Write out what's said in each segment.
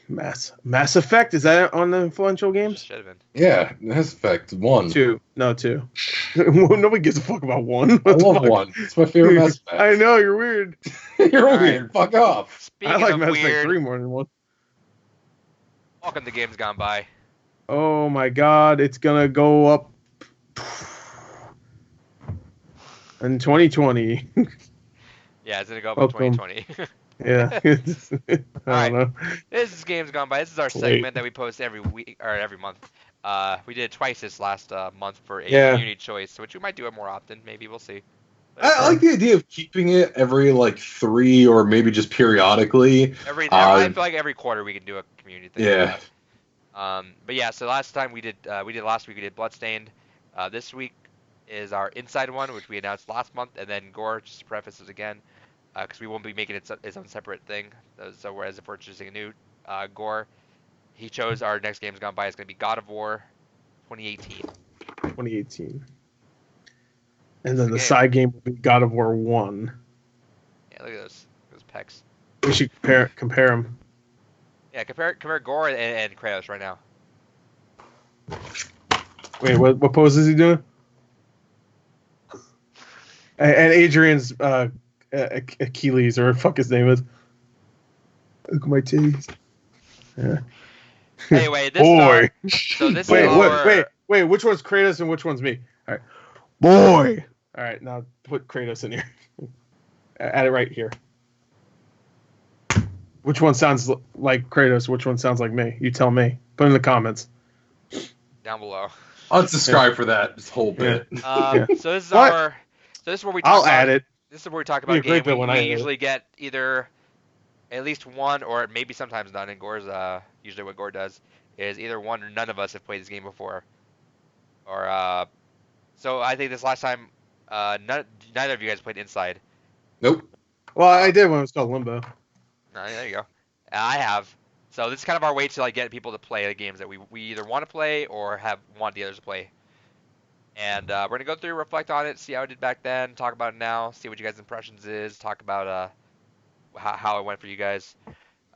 Mass Effect, is that on the influential games? Should have been. Yeah, Mass Effect 1. 2. No, 2. Nobody gives a fuck about 1. I love 1. It's my favorite Mass Effect. I know, you're weird. You're weird. Fuck off. Speaking I like of Mass weird, Effect 3 more than 1. welcome to Games Gone By. Oh my god, it's gonna go up in 2020. Yeah, it's gonna go up in 2020. Yeah. I don't know. This is Games Gone By. This is our segment that we post every week or every month. We did it twice this last month for a community choice, which we might do it more often. Maybe we'll see. I like the idea of keeping it every 3 or maybe just periodically. I feel like every quarter we can do a community thing. Yeah. But yeah, so last time we did last week we did Bloodstained. This week is our Inside one, which we announced last month, and then Gore, just to preface this again, because we won't be making its own separate thing. So whereas if we're choosing a new Gore, he chose our next Games Gone By is going to be God of War 2018. 2018. And then the side game will be God of War 1. Yeah, look at those pecs. We should compare them. Yeah, compare Gore and Kratos right now. Wait, what pose is he doing? And Adrian's Achilles, or what the fuck his name is. Look at my titties. Yeah. Anyway, this boy. Wait, which one's Kratos and which one's me? All right, boy. All right, now put Kratos in here. Add it right here. Which one sounds like Kratos? Which one sounds like me? You tell me. Put in the comments. Down below. I'll subscribe for that this whole bit. So this is our. So this is where we. I'll add it. This is where we talk about games. We usually get either at least one, or maybe sometimes none. And Gore's usually what Gore does is either one or none of us have played this game before. Or so I think this last time, neither of you guys played Inside. Nope. Well, I did when it was called Limbo. There you go. I have. So this is kind of our way to get people to play the games that we either want to play or want the others to play. And we're gonna go through, reflect on it, see how it did back then, talk about it now, see what you guys' impressions is, talk about how it went for you guys.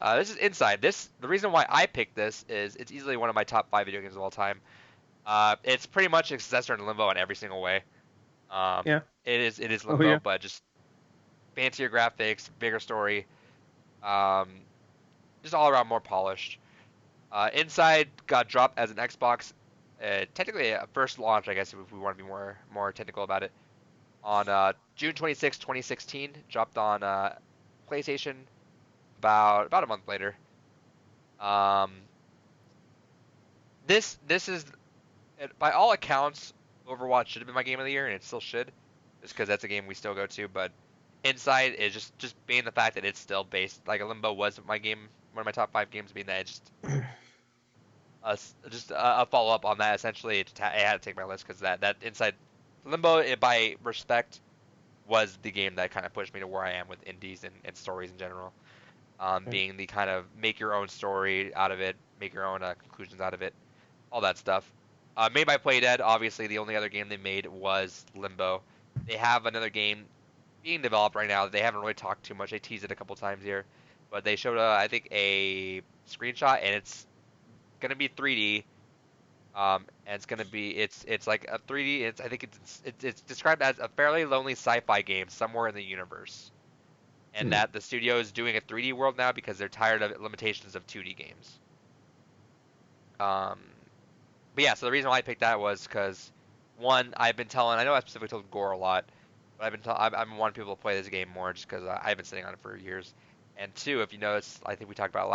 This is Inside. The reason why I picked this is it's easily one of my top 5 video games of all time. It's pretty much a successor in Limbo in every single way. Yeah. It is Limbo, but just fancier graphics, bigger story. Just all around more polished. Inside got dropped as an Xbox, technically a first launch, I guess, if we want to be more technical about it, on June 26, 2016. Dropped on PlayStation about a month later. This is, by all accounts, Overwatch should have been my game of the year, and it still should, just because that's a game we still go to. But Inside is just being the fact that it's still based, like Limbo was my game, one of my top 5 games, being that it's just a follow up on that. Essentially, it had to take my list because that Inside Limbo, by respect, was the game that kind of pushed me to where I am with indies and stories in general. Being the kind of make your own story out of it, make your own conclusions out of it, all that stuff. Made by Playdead, obviously the only other game they made was Limbo. They have another game being developed right now that they haven't really talked too much. They teased it a couple times here, but they showed I think a screenshot, and it's gonna be 3D. And it's gonna be it's like a 3D. I think it's described as a fairly lonely sci-fi game somewhere in the universe, and that the studio is doing a 3D world now because they're tired of limitations of 2D games. But yeah, so the reason why I picked that was because, one, I know I specifically told Gore a lot, but I've been wanting people to play this game more just because I've been sitting on it for years. And two, if you notice, I think we did talk about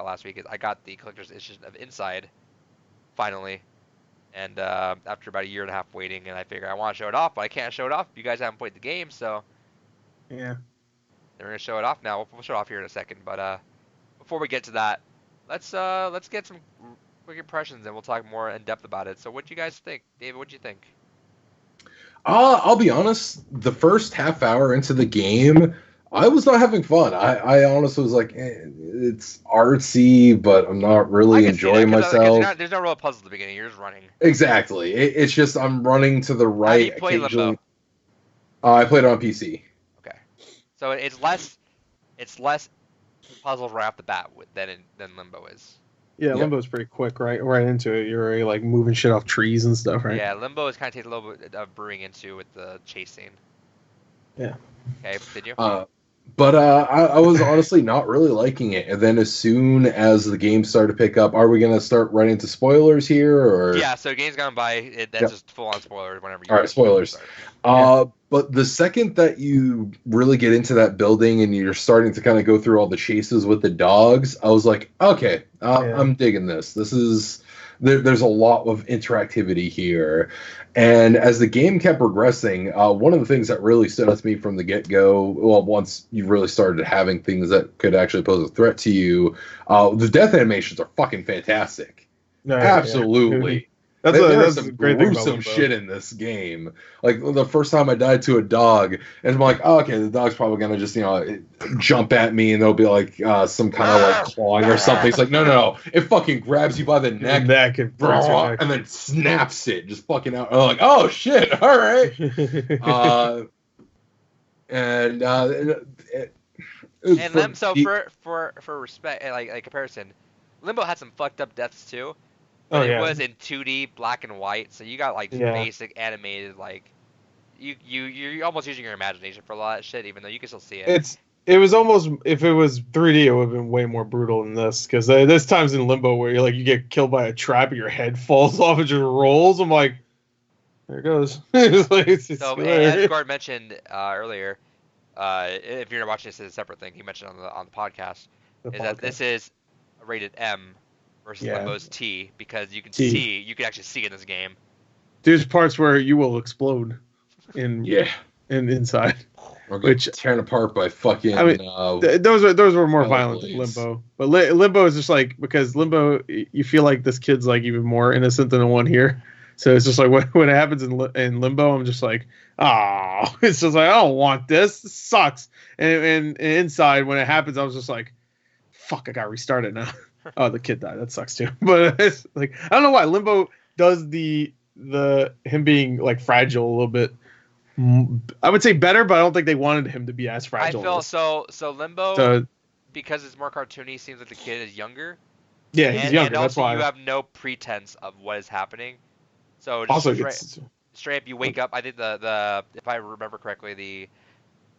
last week, is I got the collector's edition of Inside, finally. And after about a year and a half waiting, and I figured I want to show it off, but I can't show it off. You guys haven't played the game, so yeah, they're gonna show it off now. We'll show it off here in a second, but before we get to that, let's get some quick impressions, and we'll talk more in depth about it. So, what do you guys think, David? What do you think? I'll be honest. The first half hour into the game, I was not having fun. I honestly was like, it's artsy, but I'm not really enjoying myself. There's no real puzzle at the beginning. You're just running. Exactly. It's just I'm running to the right. How do you play Limbo? I played it on PC. Okay. So it's less puzzles right off the bat than Limbo is. Yeah, Yeah. Limbo's pretty quick, right into it. You're already like moving shit off trees and stuff, right? Yeah, Limbo is kind of takes a little bit of brewing into with the chasing. Yeah. Okay, continue. But I was honestly not really liking it. And then as soon as the game started to pick up, are we gonna start right into spoilers here, or? Yeah, so game's gone by. That's just full on spoilers whenever you. All right, spoilers. Start. But the second that you really get into that building and you're starting to kind of go through all the chases with the dogs, I was like, okay, I'm digging this. This is there's a lot of interactivity here. And as the game kept progressing, one of the things that really stood out to me from the get-go, well, once you really started having things that could actually pose a threat to you, the death animations are fucking fantastic. No, Absolutely. That's some a great thing about gruesome Limbo. shit in this game. Like the first time I died to a dog, and I'm like, oh, okay, the dog's probably gonna just jump at me, and there'll be like some kind of like clawing or something. It's like no, it fucking grabs you by the neck, and breaks your neck. and then snaps it, just fucking out. I'm like, oh shit, all right. And for respect, like comparison, Limbo had some fucked up deaths too. But it was in 2D, black and white, so you got like basic animated, like you're almost using your imagination for a lot of shit, even though you can still see it. It was almost, if it was 3D, it would have been way more brutal than this, because there's times in Limbo where you're like, you get killed by a trap and your head falls off and just rolls. I'm like, there it goes. As Gord mentioned earlier, if you're not watching this as a separate thing, he mentioned on the podcast, that this is rated M. Versus Limbo's T, because you can actually see in this game. There's parts where you will explode inside. Or get torn apart by fucking. I mean, those were more violent than Limbo, but Limbo is just like, because Limbo, you feel like this kid's like even more innocent than the one here. So it's just like when it happens in Limbo, I'm just like, oh, it's just like, I don't want this. This sucks. And inside, when it happens, I was just like, fuck, I got restarted now. Oh, the kid died. That sucks too. But it's like, I don't know why Limbo does the him being like fragile a little bit. I would say better, but I don't think they wanted him to be as fragile. I feel so Limbo, because it's more cartoony, seems like the kid is younger. Yeah, he's younger. And also, that's why you have no pretense of what is happening. So just also straight up, you wake up. I think the if I remember correctly,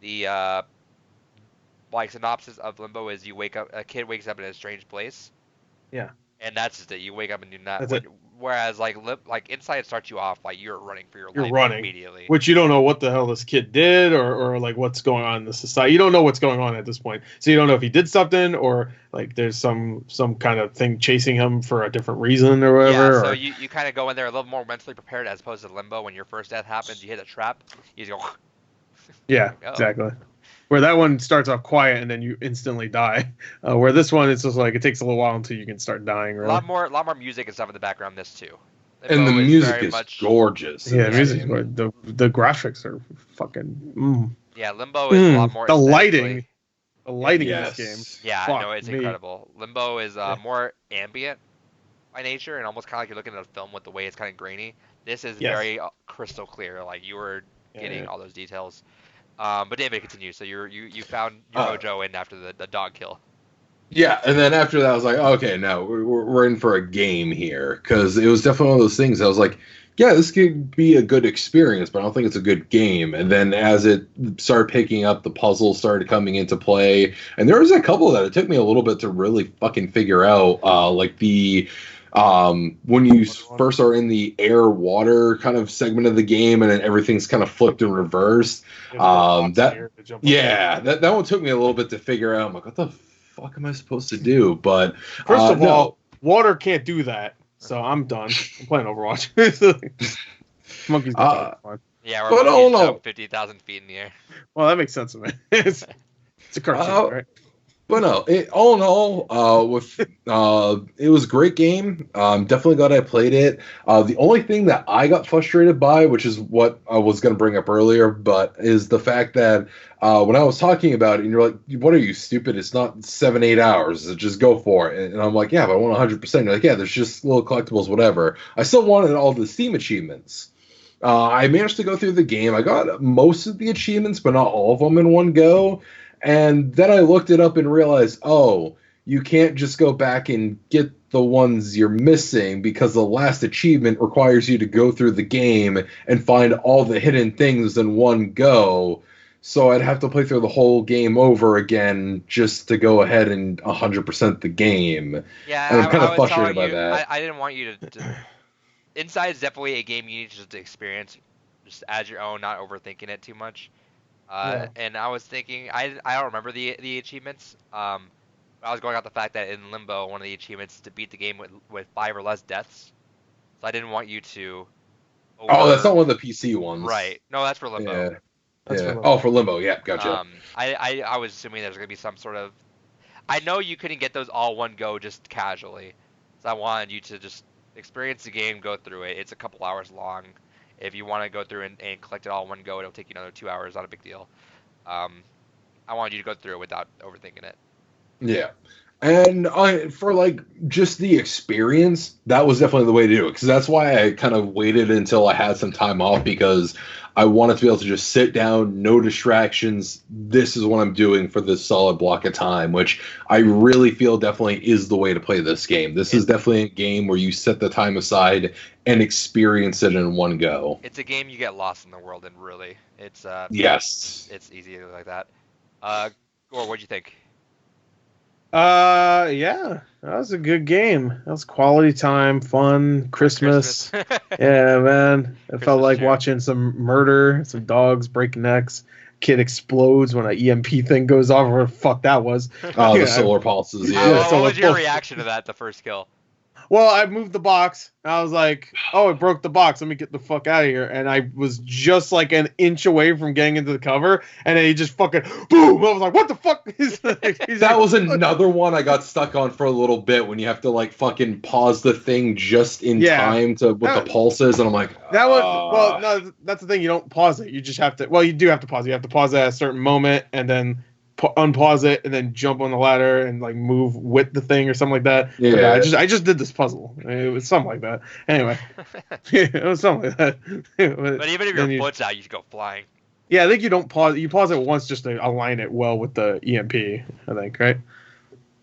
the like synopsis of Limbo is a kid wakes up in a strange place. Yeah. And that's just it. You wake up and you're not. That's Whereas like Inside starts you off like you're running for your life immediately. Which you don't know what the hell this kid did or like what's going on in the society. You don't know what's going on at this point. So you don't know if he did something or like there's some kind of thing chasing him for a different reason or whatever. Yeah, so you kind of go in there a little more mentally prepared as opposed to Limbo. When your first death happens, you hit a trap, you just go. Yeah, exactly. Where that one starts off quiet and then you instantly die. Where this one, it's just like it takes a little while until you can start dying. Really. A lot more music and stuff in the background. This too. And the music is gorgeous. Yeah, the graphics are fucking. Yeah, Limbo is a lot more. The lighting in this game. Yeah, no, it's incredible. Limbo is more ambient by nature and almost kind of like you're looking at a film with the way it's kind of grainy. This is very crystal clear. Like you were getting all those details. But David, continue. So you found your mojo in after the dog kill. Yeah, and then after that, I was like, okay, no, we're in for a game here, because it was definitely one of those things. I was like, yeah, this could be a good experience, but I don't think it's a good game. And then as it started picking up, the puzzles started coming into play, and there was a couple that it took me a little bit to really fucking figure out, like the when you first are in the air water kind of segment of the game and then everything's kind of flipped and reversed. That one took me a little bit to figure out. I'm like, what the fuck am I supposed to do? But first of all, water can't do that, so I'm done. I'm playing Overwatch. Monkeys fun. Yeah, we're monkeys 50,000 feet in the air. Well, that makes sense to me. It's a cartoon, right? But no, all in all, it was a great game. Definitely glad I played it. The only thing that I got frustrated by, which is what I was going to bring up earlier, but is the fact that when I was talking about it, and you're like, "What are you, stupid? It's not 7-8 hours. Just go for it." And I'm like, "Yeah, but I want 100%." You're like, "Yeah, there's just little collectibles, whatever." I still wanted all the Steam achievements. I managed to go through the game. I got most of the achievements, but not all of them in one go. And then I looked it up and realized, oh, you can't just go back and get the ones you're missing because the last achievement requires you to go through the game and find all the hidden things in one go. So I'd have to play through the whole game over again just to go ahead and 100% the game. Yeah, And I'm kind I of was frustrated telling by you, that. I didn't want you to. Inside is definitely a game you need just to experience, just as your own, not overthinking it too much. And I was thinking, I don't remember the achievements. I was going off the fact that in Limbo, one of the achievements is to beat the game with 5 or less deaths. So I didn't want you to. Oh, that's not one of the PC ones. Right. No, that's for Limbo. Yeah. That's Yeah. for Oh, for Limbo. Yeah, gotcha. I was assuming there's gonna be some sort of. I know you couldn't get those all one go just casually, so I wanted you to just experience the game, go through it. It's a couple hours long. If you want to go through and collect it all in one go, it'll take you another 2 hours. Not a big deal. I wanted you to go through it without overthinking it. Yeah. And for like just the experience, that was definitely the way to do it. Because that's why I kind of waited until I had some time off, because I wanted to be able to just sit down, no distractions. This is what I'm doing for this solid block of time, which I really feel definitely is the way to play this game. This is definitely a game where you set the time aside and experience it in one go. It's a game you get lost in the world in, really. It's Yes. It's easy like that. Gore, what'd you think? Yeah, that was a good game. That was quality time, fun, Christmas. Yeah, man. It felt like watching some murder, some dogs breaking necks. Kid explodes when an EMP thing goes off, or whatever the fuck that was. The solar pulses. Yeah. What was your reaction to that, the first kill? Well, I moved the box. I was like, oh, it broke the box. Let me get the fuck out of here. And I was just like an inch away from getting into the cover. And then he just fucking boom. I was like, what the fuck? That was another one I got stuck on for a little bit, when you have to like fucking pause the thing just in time to with the pulses. And I'm like, that was, well, no, that's the thing. You don't pause it. You just have to, well, you do have to pause it. You have to pause it at a certain moment and then unpause it and then jump on the ladder and like move with the thing or something like that. Yeah. I just did this puzzle. It was something like that. Anyway, it was something like that. But even if your foot's out, you should go flying. Yeah, I think you don't pause. You pause it once just to align it well with the EMP. I think, right?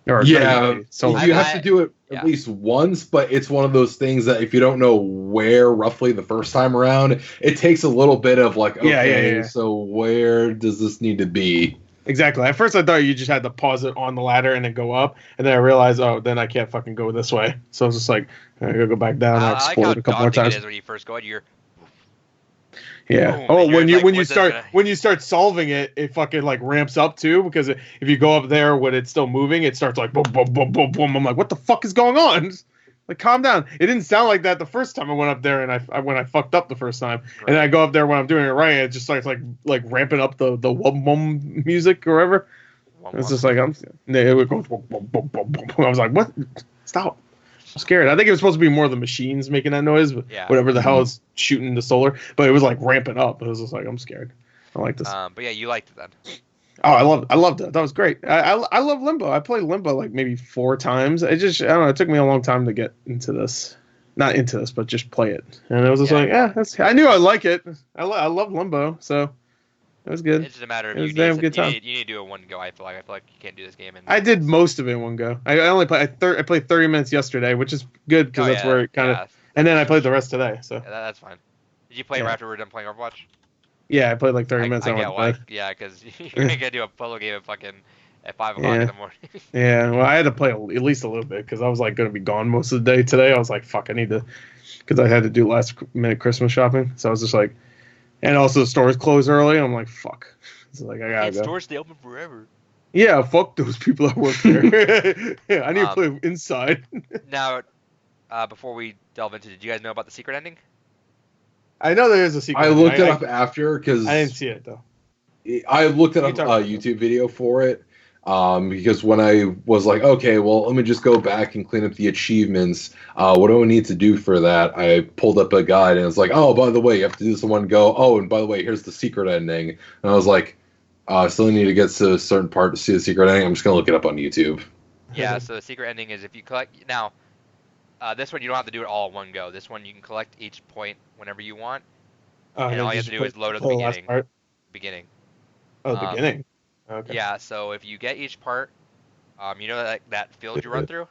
Or yeah, so you have to do it at least once, but it's one of those things that if you don't know where roughly the first time around, it takes a little bit of like, okay, so where does this need to be? Exactly. At first, I thought you just had to pause it on the ladder and then go up, and then I realized, oh, then I can't fucking go this way. So I was just like, I gotta go back down and explore it a couple more times. It is when you first go, you're. Yeah. Oh, when you start solving it, it fucking like ramps up too, because if you go up there when it's still moving, it starts like boom, boom, boom, boom, boom. I'm like, what the fuck is going on? Like, calm down. It didn't sound like that the first time I went up there, and when I fucked up the first time, and then I go up there when I'm doing it right, and it just starts like ramping up the wum wum music or whatever. It's just like it would go boom, boom, boom, boom, boom. I was like, what? Stop. I'm scared. I think it was supposed to be more of the machines making that noise, but whatever the hell is shooting the solar. But it was like ramping up. It was just like, I'm scared. I like this. But yeah, you liked it then. Oh, I loved it. That was great. I love Limbo. I played Limbo like maybe 4 times. I don't know. It took me a long time to get into this. Not into this, but just play it. And it was just like, I knew I'd like it. I love Limbo, so it was good. It's just a matter of you need to do it one go. I feel like you can't do this game. I did most of it in one go. I only played. I played 30 minutes yesterday, which is good because that's where it kind of. And then I played the rest today. So that's fine. Did you play right after we were done playing Overwatch? Yeah, I played like 30 minutes. Yeah, because you're gonna do a puzzle game at 5 o'clock in the morning. Yeah, well, I had to play at least a little bit because I was like gonna be gone most of the day today. I was like, fuck, I need to, because I had to do last minute Christmas shopping. So I was just like, and also the stores close early. I'm like, fuck. It's like I gotta go. Stores stay open forever. Yeah, fuck those people that work there. Yeah, I need to play inside. Now, before we delve into, did you guys know about the secret ending? I know there is a secret. I looked it up after because I didn't see it though. I looked it up a YouTube video for it because when I was like, okay, well, let me just go back and clean up the achievements. What do I need to do for that? I pulled up a guide and it's like, oh, by the way, you have to do this in one go. Oh, and by the way, here's the secret ending. And I was like, I still need to get to a certain part to see the secret ending. I'm just gonna look it up on YouTube. Yeah. So the secret ending is if you collect now. This one you don't have to do it all in one go. This one you can collect each point whenever you want, and all you have to do is load at the beginning. Oh, beginning. Okay. Yeah, so if you get each part, you know that field you run through?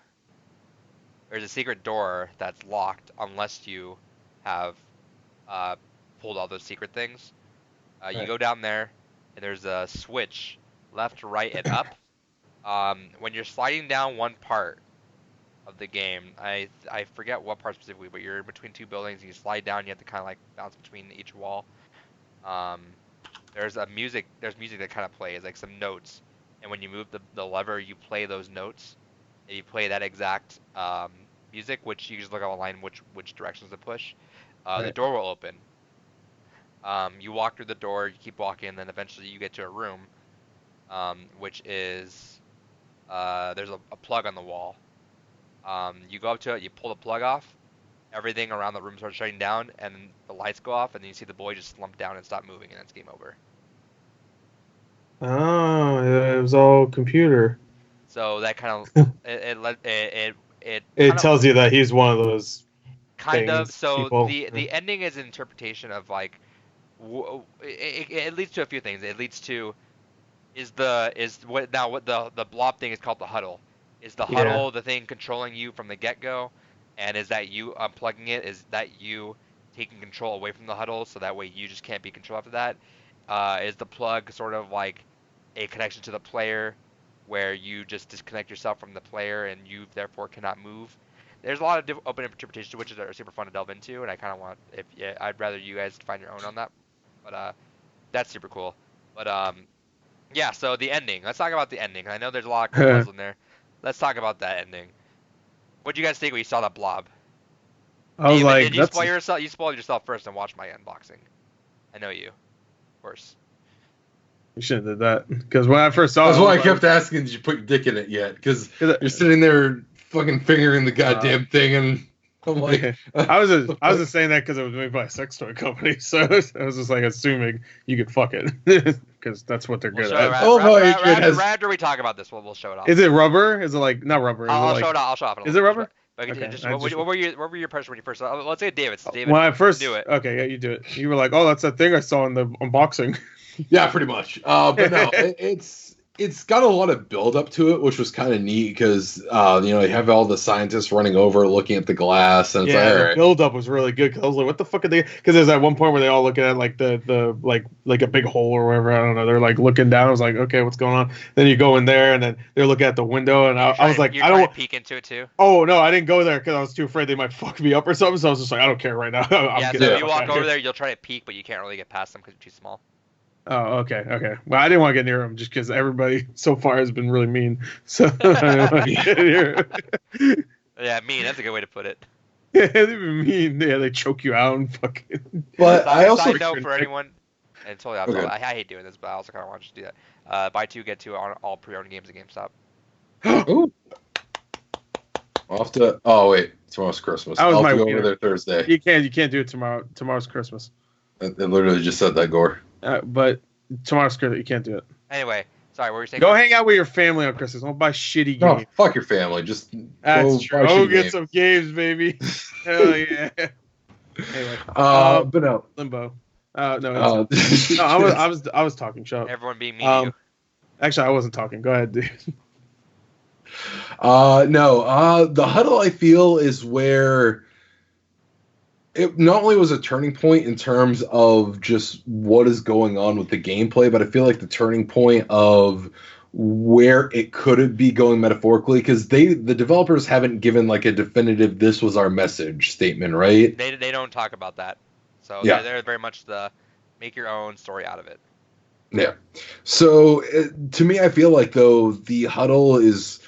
There's a secret door that's locked unless you have uh, pulled all those secret things. You Right. go down there, and there's a switch left, right, and up. When you're sliding down one part of the game, I forget what part specifically, but you're in between two buildings, and you slide down. You have to kind of like bounce between each wall. Um, there's music that kind of plays, like some notes, and when you move the lever, you play those notes, and you play that exact music, which you just look online which directions to push. The Right. door will open. You walk through the door, you keep walking, and then eventually you get to a room, which is there's a plug on the wall. You go up to it, you pull the plug off, everything around the room starts shutting down, and the lights go off, and then you see the boy just slump down and stop moving, and it's game over. Oh, it was all computer. So that kind of it It kind of tells you that he's one of those kind of things. so People. the ending is an interpretation of like it leads to a few things. It leads to is what now what the blob thing is called the huddle. Is the Yeah. huddle the thing controlling you from the get-go? And is that you unplugging it? Is that you taking control away from the huddle so that way you just can't be controlled after that? Is the plug sort of like a connection to the player where you just disconnect yourself from the player and you therefore cannot move? There's a lot of open interpretations which are super fun to delve into, and I kind of want if yeah, I'd rather you guys find your own on that, but that's super cool. But yeah, so the ending. Let's talk about the ending. I know there's a lot of cool puzzles in there. Let's talk about that ending. What do you guys think when you saw that blob? I was David, like, did you that's. spoil yourself? You spoiled yourself first and watched my unboxing. I know you. Of course. You shouldn't have did that because when I first saw That's it, why I kept asking, did you put your dick in it yet? Because you're sitting there fucking fingering the goddamn thing, and I'm like, I was just saying that because it was made by a sex toy company, so I was just like assuming you could fuck it because that's what they're We'll good show it at. right after we talk about this. We'll show it off. Is it rubber? Is it like not rubber? Is I'll it like, show it off. I'll show it off. Is it rubber? But Okay. just, what were your impressions when you first saw it? Let's say David. So David, when I first do it. Okay, yeah, you do it. You were like, oh, that's that thing I saw in the unboxing. Yeah, pretty much. But no, it's got a lot of build up to it, which was kind of neat because you have all the scientists running over, looking at the glass, and it's Yeah, like, all the right. build up was really good because I was like, what the fuck are they? Because there's that one point where they all looking at like the like a big hole or whatever. I don't know. They're like looking down. I was like, okay, what's going on? Then you go in there and then they're looking at the window and I was like, you're I don't trying to peek into it too. Oh no, I didn't go there because I was too afraid they might fuck me up or something. So I was just like, I don't care right now. Yeah, so if you walk over there, you'll try to peek, but you can't really get past them because you're too small. Oh, okay. Well, I didn't want to get near them just because everybody so far has been really mean. So I didn't want to get near. Yeah, mean. That's a good way to put it. Yeah, they've been mean. Yeah, they choke you out and fucking. But I also side note for anyone, and totally off Okay. I hate doing this, but I also kind of want you to do that. Buy two, get two on all pre-owned games at GameStop. Ooh. I'll have to. Oh wait, tomorrow's Christmas. That was I'll my have to go wiener. over there Thursday. You can't do it tomorrow. Tomorrow's Christmas. It literally just said that, Gore. But tomorrow's Christmas. You can't do it. Anyway, sorry, what were you saying? Go hang out with your family on Christmas. Don't buy shitty No, games. fuck your family. Just That's go true. buy Go shitty get games. some games, baby. Hell yeah. Anyway, But no. Limbo. No, it's, no, I was talking. Shut up. Everyone being mean to you. Actually, I wasn't talking. Go ahead, dude. No. The huddle, I feel, is where it not only was a turning point in terms of just what is going on with the gameplay, but I feel like the turning point of where it could be going metaphorically, because the developers haven't given like a definitive "this was our message" statement, right? They don't talk about that, so Yeah. they're very much the make your own story out of it. Yeah. So to me, I feel like though the huddle is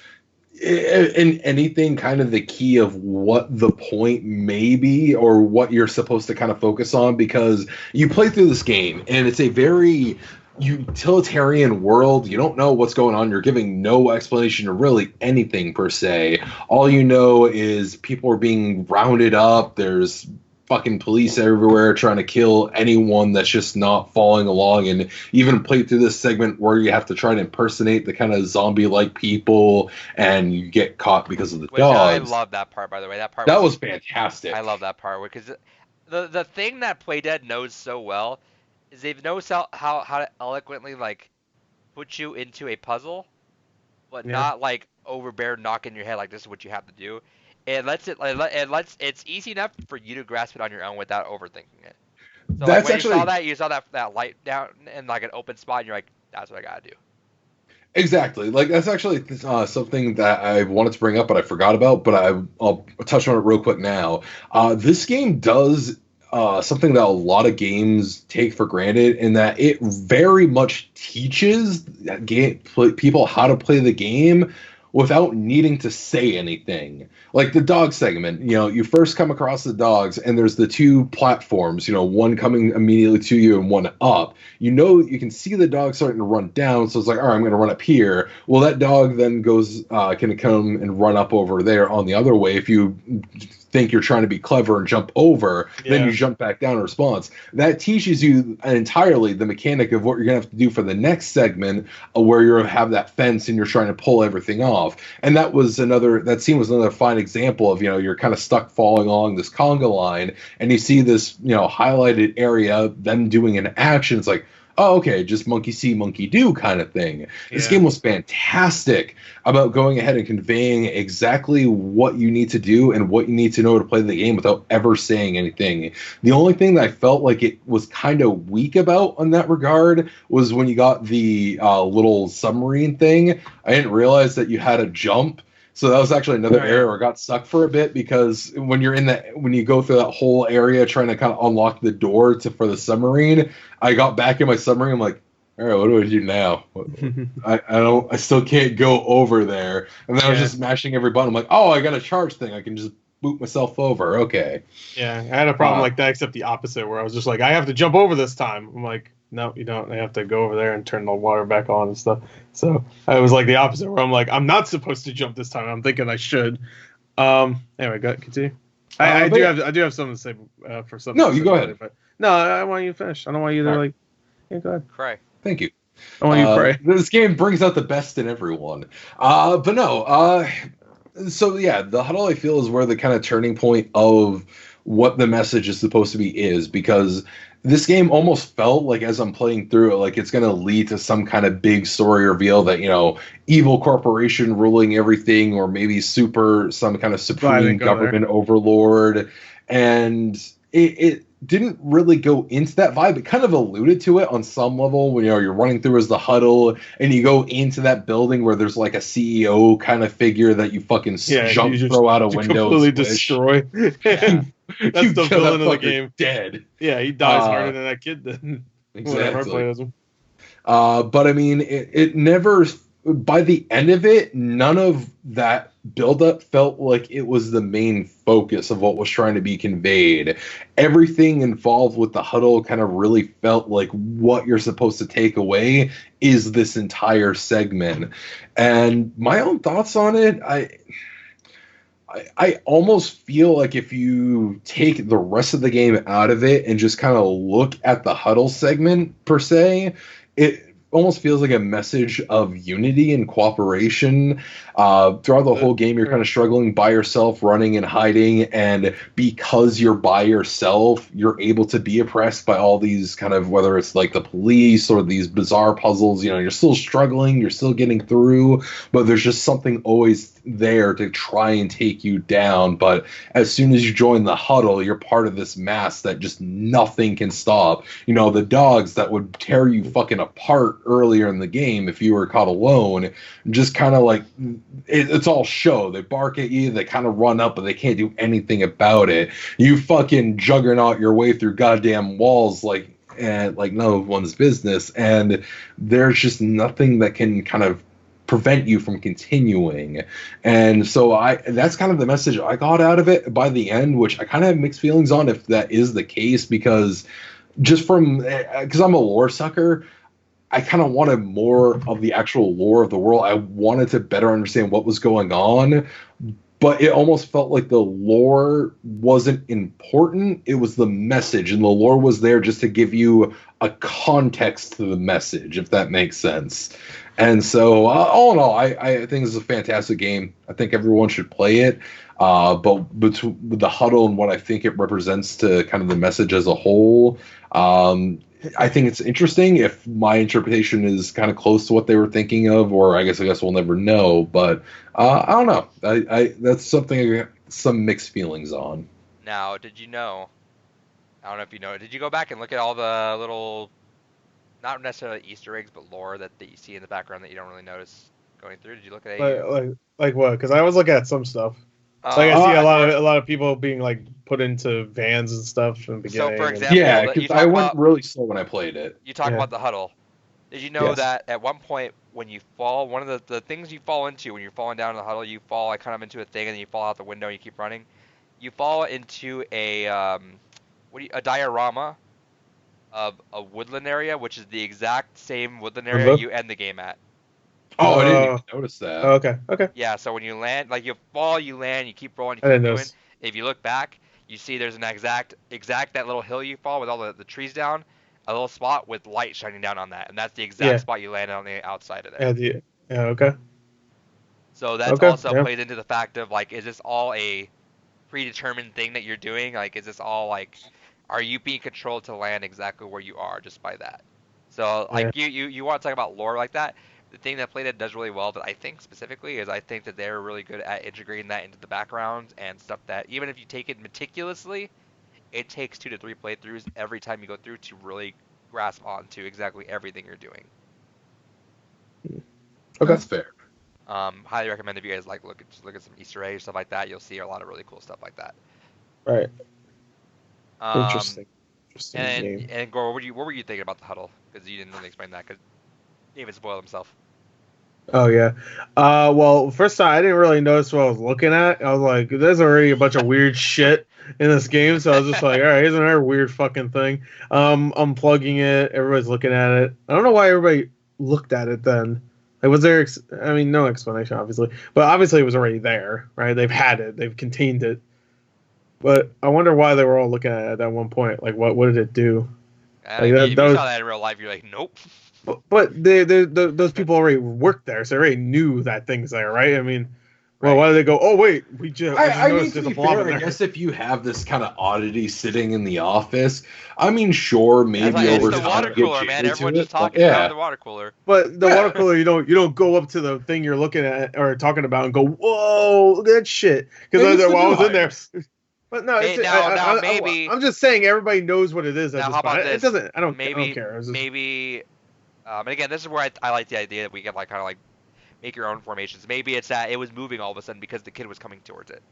in anything kind of the key of what the point may be or what you're supposed to kind of focus on, because you play through this game and it's a very utilitarian world. You don't know what's going on. You're giving no explanation to really anything per se. All you know is people are being rounded up. There's fucking police everywhere trying to kill anyone that's just not following along, and even play through this segment where you have to try to impersonate the kind of zombie-like people and you get caught because of the Which I dogs. love that part, by the way. That was fantastic. I love that part because the thing that Playdead knows so well is they know how to eloquently like put you into a puzzle, but Yeah. not like overbear knocking your head like this is what you have to do. It's easy enough for you to grasp it on your own without overthinking it. So like That's when actually you saw that light down in like an open spot, and you're like, that's what I gotta do. exactly like that's actually something that I wanted to bring up, but I forgot about. But I'll touch on it real quick now. This game does something that a lot of games take for granted, in that it very much teaches people how to play the game without needing to say anything. Like the dog segment, you first come across the dogs, and there's the two platforms, one coming immediately to you and one up. You can see the dog starting to run down, so it's like, all right, I'm going to run up here. Well, that dog then can come and run up over there on the other way. If you think you're trying to be clever and jump over, then you jump back down in response. That teaches you entirely the mechanic of what you're going to have to do for the next segment, where you have that fence and you're trying to pull everything off. And that scene was another fine example of, you're kind of stuck falling along this conga line, and you see this, highlighted area, them doing an action. It's like, oh, okay, just monkey see, monkey do kind of thing. This game was fantastic about going ahead and conveying exactly what you need to do and what you need to know to play the game without ever saying anything. The only thing that I felt like it was kind of weak about on that regard was when you got the little submarine thing. I didn't realize that you had to jump. So that was actually another area where I got stuck for a bit, because when you go through that whole area trying to kind of unlock the door for the submarine, I got back in my submarine. I'm like, all right, what do I do now? I still can't go over there. And then I was just mashing every button. I'm like, oh, I got a charge thing. I can just boot myself over. Okay. Yeah, I had a problem like that, except the opposite, where I was just like, I have to jump over this time. I'm like, no, you don't. I have to go over there and turn the water back on and stuff. So I was like the opposite, where I'm like, I'm not supposed to jump this time. I'm thinking I should. Anyway, continue. I do have something to say for something. No, you go ahead. But no, I want you to finish. I don't want you to yeah, go ahead. Cry. Thank you. I want you to pray. This game brings out the best in everyone. But no. So yeah, the huddle, I feel, is where the kind of turning point of what the message is supposed to be is, because this game almost felt like, as I'm playing through it, like it's going to lead to some kind of big story reveal that, evil corporation ruling everything, or maybe some kind of supreme government overlord. And it didn't really go into that vibe. It kind of alluded to it on some level when, you're running through as the huddle, and you go into that building where there's like a CEO kind of figure that you fucking throw out a window, completely destroy. That's the villain of the game. Dead. Yeah, he dies harder than that kid did. Exactly. But I mean, it never. By the end of it, none of that buildup felt like it was the main focus of what was trying to be conveyed. Everything involved with the huddle kind of really felt like what you're supposed to take away is this entire segment. And my own thoughts on it, I almost feel like if you take the rest of the game out of it and just kind of look at the huddle segment per se, it almost feels like a message of unity and cooperation. Throughout the whole game, you're kind of struggling by yourself, running and hiding, and because you're by yourself, you're able to be oppressed by all these kind of, whether it's like the police or these bizarre puzzles, you're still struggling, you're still getting through, but there's just something always there to try and take you down. But as soon as you join the huddle, you're part of this mass that just nothing can stop. The dogs that would tear you fucking apart earlier in the game if you were caught alone, just kind of like, it's all show. They bark at you, they kind of run up, but they can't do anything about it. You fucking juggernaut your way through goddamn walls like no one's business, and there's just nothing that can kind of prevent you from continuing. And so that's kind of the message I got out of it by the end, which I kind of have mixed feelings on if that is the case, because I'm a lore sucker, I kind of wanted more of the actual lore of the world. I wanted to better understand what was going on, but it almost felt like the lore wasn't important. It was the message, and the lore was there just to give you a context to the message, if that makes sense. And so, all in all, I think this is a fantastic game. I think everyone should play it. But with the huddle and what I think it represents to kind of the message as a whole, I think it's interesting. If my interpretation is kind of close to what they were thinking of, or I guess we'll never know. But I don't know. I that's something I got some mixed feelings on. Now, did you know? I don't know if you know. Did you go back and look at all the little, not necessarily Easter eggs, but lore that you see in the background that you don't really notice going through? Did you look at it? Like what? Because I was looking at some stuff. Like I see a lot of people being like put into vans and stuff in the beginning. So for example, yeah, because I went really slow when I played it. You talk about the huddle. Did you know that at one point when you fall, one of the things you fall into when you're falling down in the huddle, you fall like kind of into a thing and then you fall out the window and you keep running. You fall into a diorama of a woodland area, which is the exact same woodland area you end the game at. Oh, I didn't even notice that. Okay. Yeah, so when you land, like you fall, you land, you keep rolling, I didn't notice. If you look back, you see there's an exact that little hill you fall with all the trees down, a little spot with light shining down on that, and that's the exact spot you landed on the outside of there. Yeah, okay. So that's also played into the fact of like, is this all a predetermined thing that you're doing? Like, is this all like, are you being controlled to land exactly where you are just by that? So like you want to talk about lore like that. The thing that Playdead does really well that I think specifically is I think that they're really good at integrating that into the background and stuff that even if you take it meticulously, it takes 2 to 3 playthroughs every time you go through to really grasp onto exactly everything you're doing. Okay. That's fair. Highly recommend if you guys look at some Easter eggs, stuff like that. You'll see a lot of really cool stuff like that. Right. Interesting game. And Gore, what were you thinking about the huddle? Because you didn't really explain that because David spoiled himself. Oh yeah. Well, first time I didn't really notice what I was looking at. I was like, there's already a bunch of weird shit in this game, so I was just like, all right, here's another weird fucking thing. I'm plugging it. Everybody's looking at it. I don't know why everybody looked at it then. Like, was there? I mean, no explanation, obviously, but obviously it was already there, right? They've had it. They've contained it. But I wonder why they were all looking at it at one point. Like, what did it do? Like, if you saw that in real life, you're like, nope. But those people already worked there, so they already knew that thing's there, right? I mean, well, why do they go, oh, wait, we just noticed there's a blob in there. I guess if you have this kind of oddity sitting in the office, I mean, sure, maybe over time. It's the water cooler, man. Everyone's just talking about the water cooler. But the water cooler, you don't go up to the thing you're looking at or talking about and go, whoa, look at that shit. Because while I was in there. But no, maybe I'm just saying everybody knows what it is. Now, how about this? It doesn't. I don't care. Maybe. And again, this is where I like the idea that we can kind of make your own formations. Maybe it's that it was moving all of a sudden because the kid was coming towards it.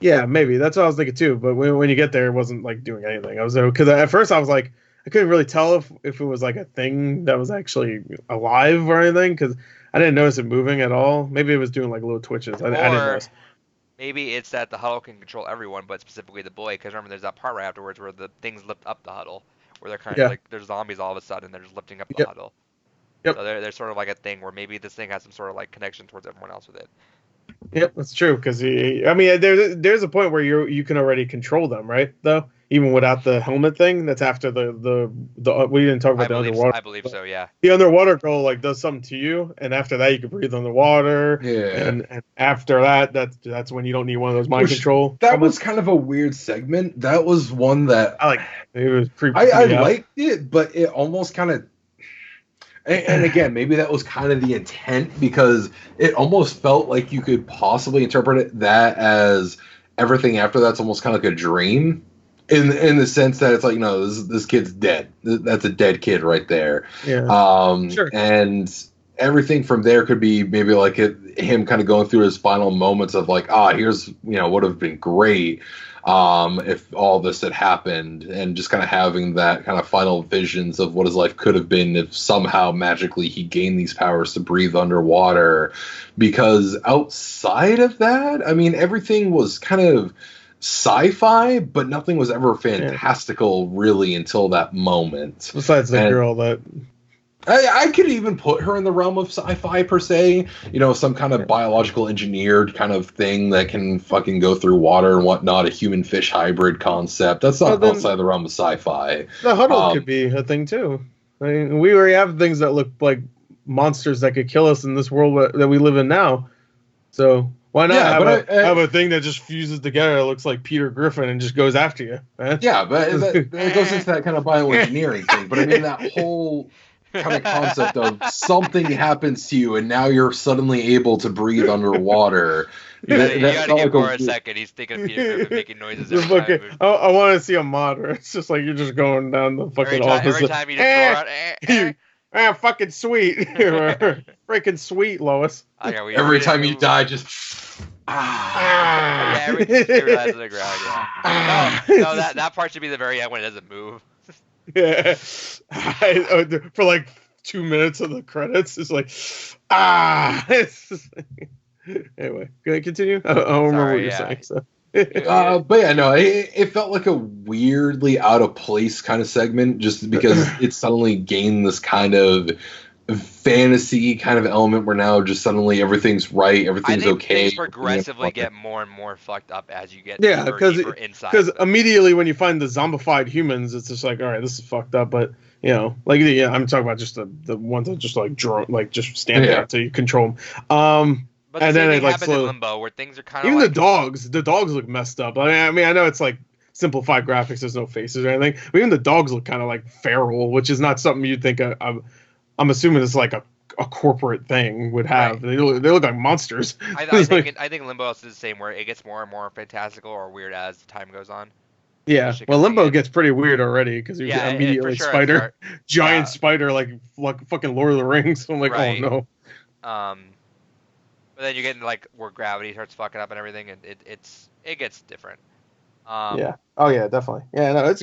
Yeah, maybe that's what I was thinking too. But when you get there, it wasn't doing anything. I was because at first I was like, I couldn't really tell if it was a thing that was actually alive or anything because I didn't notice it moving at all. Maybe it was doing little twitches. I didn't notice. Maybe it's that the huddle can control everyone, but specifically the boy. Because remember, there's that part right afterwards where the things lift up the huddle, where they're kind of there's zombies all of a sudden, they're just lifting up the huddle. Yep. So there's sort of a thing where maybe this thing has some sort of connection towards everyone else with it. Yep, that's true. Because I mean, there's a point where you can already control them, right? Though even without the helmet thing, that's after the we didn't talk about the underwater. I believe so. Yeah. The underwater girl does something to you, and after that you can breathe underwater. Yeah. And after that, that's when you don't need one of those mind control. That was kind of a weird segment. That was one that I like. It was creepy. I liked it, but it almost kind of. And again, maybe that was kind of the intent because it almost felt like you could possibly interpret that as everything after that's almost kind of like a dream, in the sense that it's this kid's dead. That's a dead kid right there. Yeah. Sure. And everything from there could be maybe him kind of going through his final moments of here's would have been great. If all this had happened, and just kind of having that kind of final visions of what his life could have been if somehow magically he gained these powers to breathe underwater. Because outside of that, I mean, everything was kind of sci-fi, but nothing was ever fantastical really until that moment. Besides the girl that... I could even put her in the realm of sci-fi per se, some kind of biological engineered kind of thing that can fucking go through water and whatnot, a human fish hybrid concept. That's not outside the realm of sci-fi. The huddle could be a thing too. I mean, we already have things that look like monsters that could kill us in this world that we live in now. So Why not have a thing that just fuses together? It looks like Peter Griffin and just goes after you. Man. Yeah, but it goes into that kind of bioengineering thing. But I mean, that whole kind of concept of something happens to you and now you're suddenly able to breathe underwater. You gotta give Gore a second. He's thinking of Peter Griffin making noises every time. I want to see a mod where it's just like you're just going down the fucking office. Every time you just roar out, fucking sweet. Freaking sweet, Lois. Every time you die, just... Yeah, everything materializes on the ground, yeah. No, that part should be the very end when it doesn't move. Yeah. For like 2 minutes of the credits, it's like, It's just anyway, can I continue? I don't remember what you're saying. So. But yeah, no, it felt like a weirdly out of place kind of segment just because it suddenly gained this kind of fantasy kind of element where now just suddenly everything's right, everything's okay. Things progressively get more and more fucked up as you get deeper inside. Because immediately when you find the zombified humans, it's just like, all right, this is fucked up. But you know, like I'm talking about just the ones that just like just stand there until you control them. But and then it like happens in Limbo where things are kind of even the dogs look messed up. I mean I know it's like simplified graphics, there's no faces or anything, but even the dogs look kind of like feral, which is not something you'd think I'm assuming it's like a corporate thing would have. Right. They look like monsters. I think Limbo is the same, where it gets more and more fantastical or weird as time goes on. Yeah, well, Limbo gets pretty weird already because you immediately spider, giant spider like fucking Lord of the Rings. So I'm like, oh no. But then you get into like where gravity starts fucking up and everything, and it gets different. Yeah. Oh yeah, definitely. Yeah, no,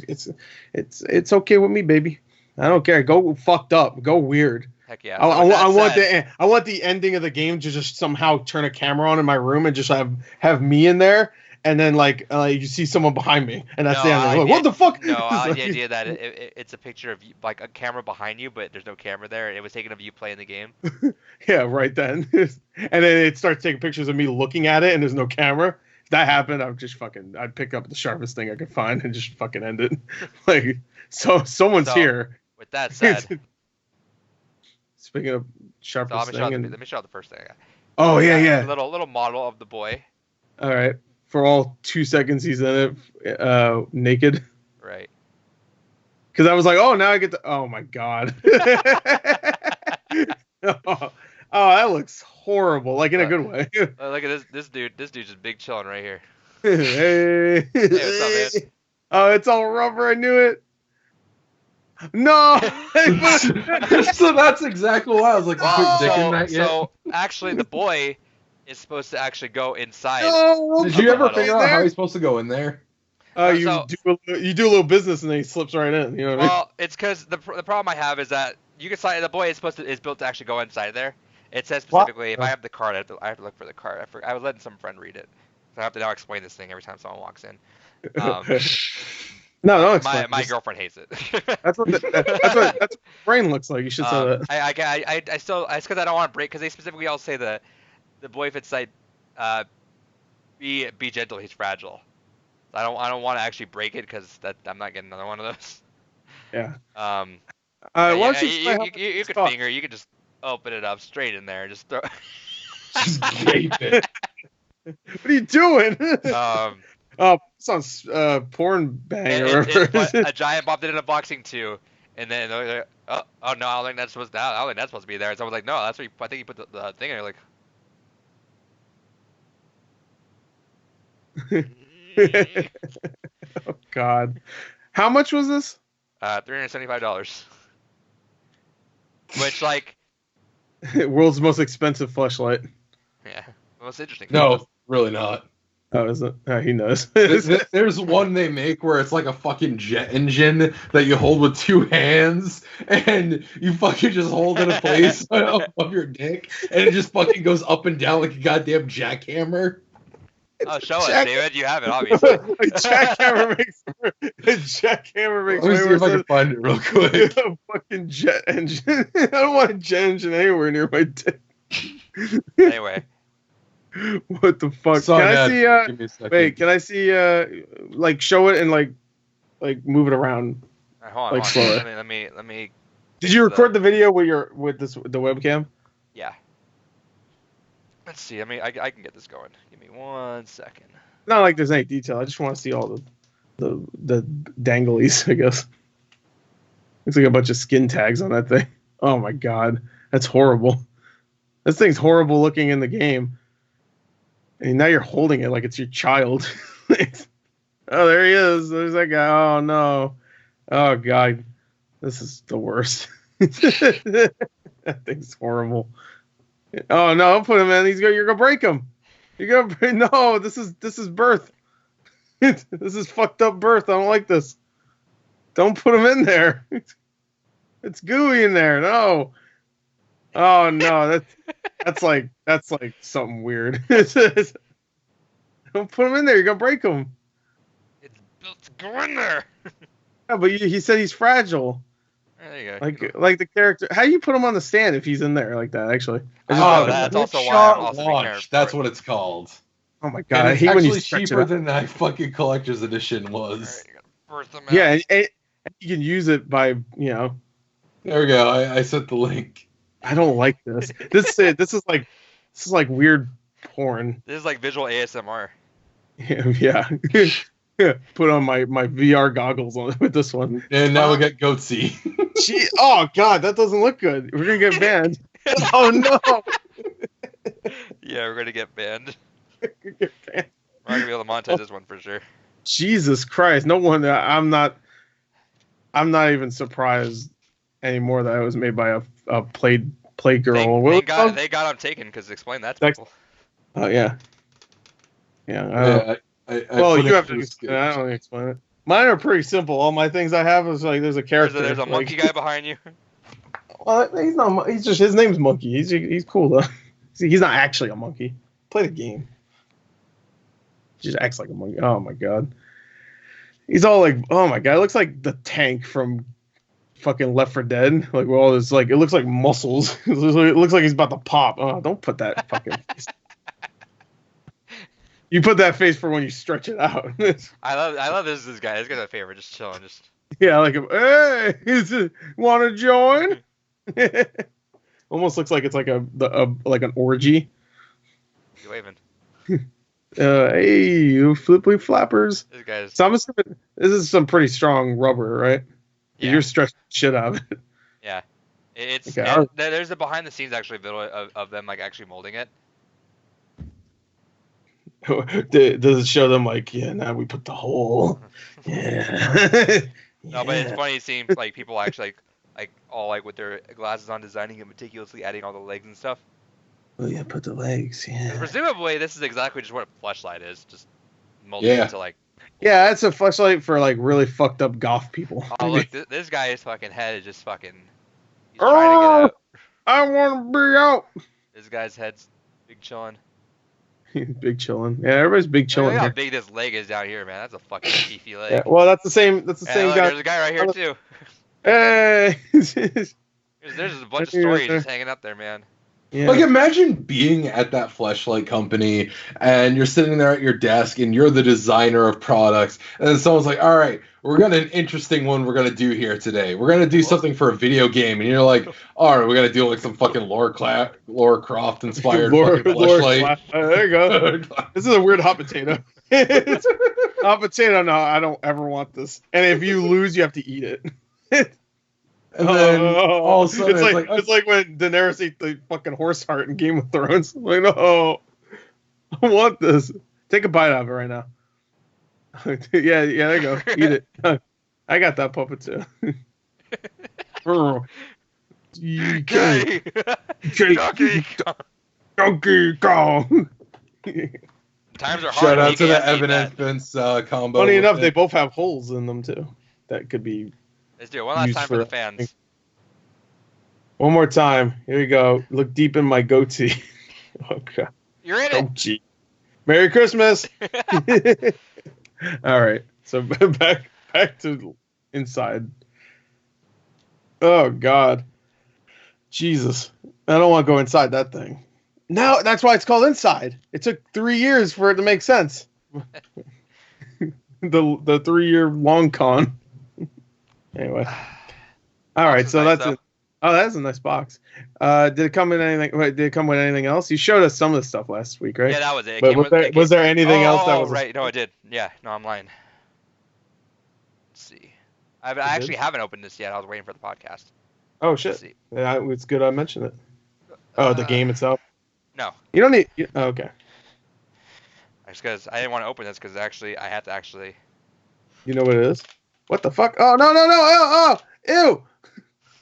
it's okay with me, baby. I don't care. Go fucked up. Go weird. Heck yeah. I want the ending of the game to just somehow turn a camera on in my room and just have me in there, and then like you see someone behind me, and that's the end. Like, what the fuck? No, I like the idea that it's a picture of you, like a camera behind you, but there's no camera there, and it was taken of you playing the game. Yeah, right then. And then it starts taking pictures of me looking at it, and there's no camera. If that happened, I'd pick up the sharpest thing I could find and just fucking end it. Like, someone's here. With that said, speaking of sharpest thing, let me show the first thing I got. Oh yeah. Little model of the boy. All right, for all 2 seconds he's in it, naked. Right. Because I was like, oh, now I get to. Oh my god. Oh, that looks horrible, like in a good way. Look at this dude. This dude's just big chilling right here. Hey, what's up, man? Oh, it's all rubber. I knew it. No. So that's exactly why I was like, so actually, the boy is supposed to actually go inside. No, did you ever figure out how he's supposed to go in there? You do a little business and then he slips right in. You know what I mean? Well, it's because the problem I have is that you can sign. The boy is built to actually go inside there. It says specifically, if I have the card, I have to look for the card. I was letting some friend read it. So I have to now explain this thing every time someone walks in. No, my girlfriend hates it. That's what brain looks like. You should say that. It's because I don't want to break, because they specifically all say the boy fits like be gentle, he's fragile. I don't want to actually break it because I'm not getting another one of those. Yeah. You could finger. You could just open it up straight in there. Just throw. Just gape it. What are you doing? Sounds porn bang or whatever. A giant Bob did it in boxing too, and then they're like, oh no, I don't think that's supposed to be there. And someone's like, no, that's where I think you put the thing. And you're like, oh god, how much was this? $375. Which like, world's most expensive fleshlight. Yeah, most interesting. No, really not. Oh, is it? He knows. There's one they make where it's like a fucking jet engine that you hold with 2 hands, and you fucking just hold it in place of your dick, and it just fucking goes up and down like a goddamn jackhammer. Oh, show us, David. You have it, obviously. A jackhammer makes. Let me see if I can find it real quick. A fucking jet engine. I don't want a jet engine anywhere near my dick. Anyway. What the fuck? Sorry, can I see? Wait, can I see? Like show it and like move it around. Hold on. Slower. Let me. Did you record the video with the webcam? Yeah. Let's see. I mean, I can get this going. Give me 1 second. Not like there's any detail. I just want to see all the danglies, I guess. Looks like a bunch of skin tags on that thing. Oh my god. That's horrible. This thing's horrible looking in the game. And now you're holding it like it's your child. Oh, there he is. There's that guy. Oh no. Oh god. This is the worst. That thing's horrible. Oh no, don't put him in. You're gonna break him. No, this is birth. This is fucked up birth. I don't like this. Don't put him in there. It's gooey in there. No. Oh no, that's like something weird. Don't put him in there. You're gonna break him. It's built to go in there. Yeah, but he said he's fragile. There you go. Like the character. How do you put him on the stand if he's in there like that? Actually. That's also why I'm also launch. That's what it's called. Oh my god! And I it's hate when you actually stretch cheaper it out. than that fucking collector's edition was. Alright, you gotta birth them out. Yeah, and you can use it by There we go. I sent the link. I don't like this. This is like weird porn. This is like visual ASMR. Yeah. Put on my VR goggles on with this one. And now we got Goatsy. Oh god, that doesn't look good. We're gonna get banned. Oh no. Yeah, we're gonna get banned. We're gonna get banned. We're not gonna be able to monetize this one for sure. Jesus Christ! No wonder I'm not even surprised anymore that it was made by a play girl. They got them taken because explain that to people. Oh yeah. Yeah. Well, you have to explain it. I don't explain it. Mine are pretty simple. All my things I have is like there's a character. There's a monkey guy behind you. Well, he's not. He's just his name's Monkey. He's cool though. He's not actually a monkey. Play the game. He just acts like a monkey. Oh my god. He's all like, oh my god, it looks like the tank from fucking Left 4 Dead. Like, well, it's like, it looks like muscles. It looks like he's about to pop. Oh, don't put that fucking face. You put that face for when you stretch it out. I love this guy. This guy's my favorite. Just chilling. Yeah, like, hey, want to join? Almost looks like it's like like an orgy. You waving? Hey, you flippy flappers. This guy's. So I'm assuming this is some pretty strong rubber, right? Yeah. You're stretching shit out of it. Yeah. It's Okay, there's a behind the scenes actually video of them like actually molding it. Does it show them like, yeah, now we put the hole? Yeah. No, but it's funny seeing like people actually like all like with their glasses on, designing it meticulously, adding all the legs and stuff. Oh yeah, put the legs. Yeah. Presumably, this is exactly just what a fleshlight is, just molded into like. Yeah, it's a fleshlight for like really fucked up goth people. Oh look, this guy's fucking head is just fucking. He's trying to get out. I want to be out. This guy's head's big chillin'. Big chillin'. Yeah, everybody's big chillin'. Look how big this leg is down here, man. That's a fucking beefy leg. Yeah, well, that's the same. That's the same look, guy. There's a guy right here too. Hey. There's just a bunch of stories just hanging up there, man. Yeah. Like, imagine being at that fleshlight company and you're sitting there at your desk and you're the designer of products, and then someone's like, all right, we're got an interesting one we're going to do here today. We're going to do something for a video game. And you're like, all right, we're going to do like some fucking Lara Croft inspired fleshlight. There you go. This is a weird hot potato. Hot potato, no, I don't ever want this. And if you lose, you have to eat it. And then all of a sudden it's like when Daenerys ate the fucking horse heart in Game of Thrones. Like, no, I want this. Take a bite out of it right now. yeah, there you go. Eat it. I got that puppet too. Donkey Kong. Times are hard. Shout out to the Evan and Vince combo. Funny enough, they both have holes in them too. That could be. Let's do it one last time for the fans. One more time. Here we go. Look deep in my goatee. Okay. You're in it. Gee. Merry Christmas. All right. So back to inside. Oh God. Jesus. I don't want to go inside that thing. No, that's why it's called Inside. It took 3 years for it to make sense. the 3 year long con. Anyway. All right, so that's it. Oh, that's a nice box. Did it come with anything? Wait, did it come with anything else? You showed us some of the stuff last week, right? Yeah, that was it. But was there anything else that was? Right. No, I did. Yeah. No, I'm lying. Let's see. I actually haven't opened this yet. I was waiting for the podcast. Oh shit! Yeah, it's good I mentioned it. Oh, the game itself. No. You don't need. Oh, okay. Just because I didn't want to open this because actually I had to actually. You know what it is? What the fuck? Oh no! Oh, ew!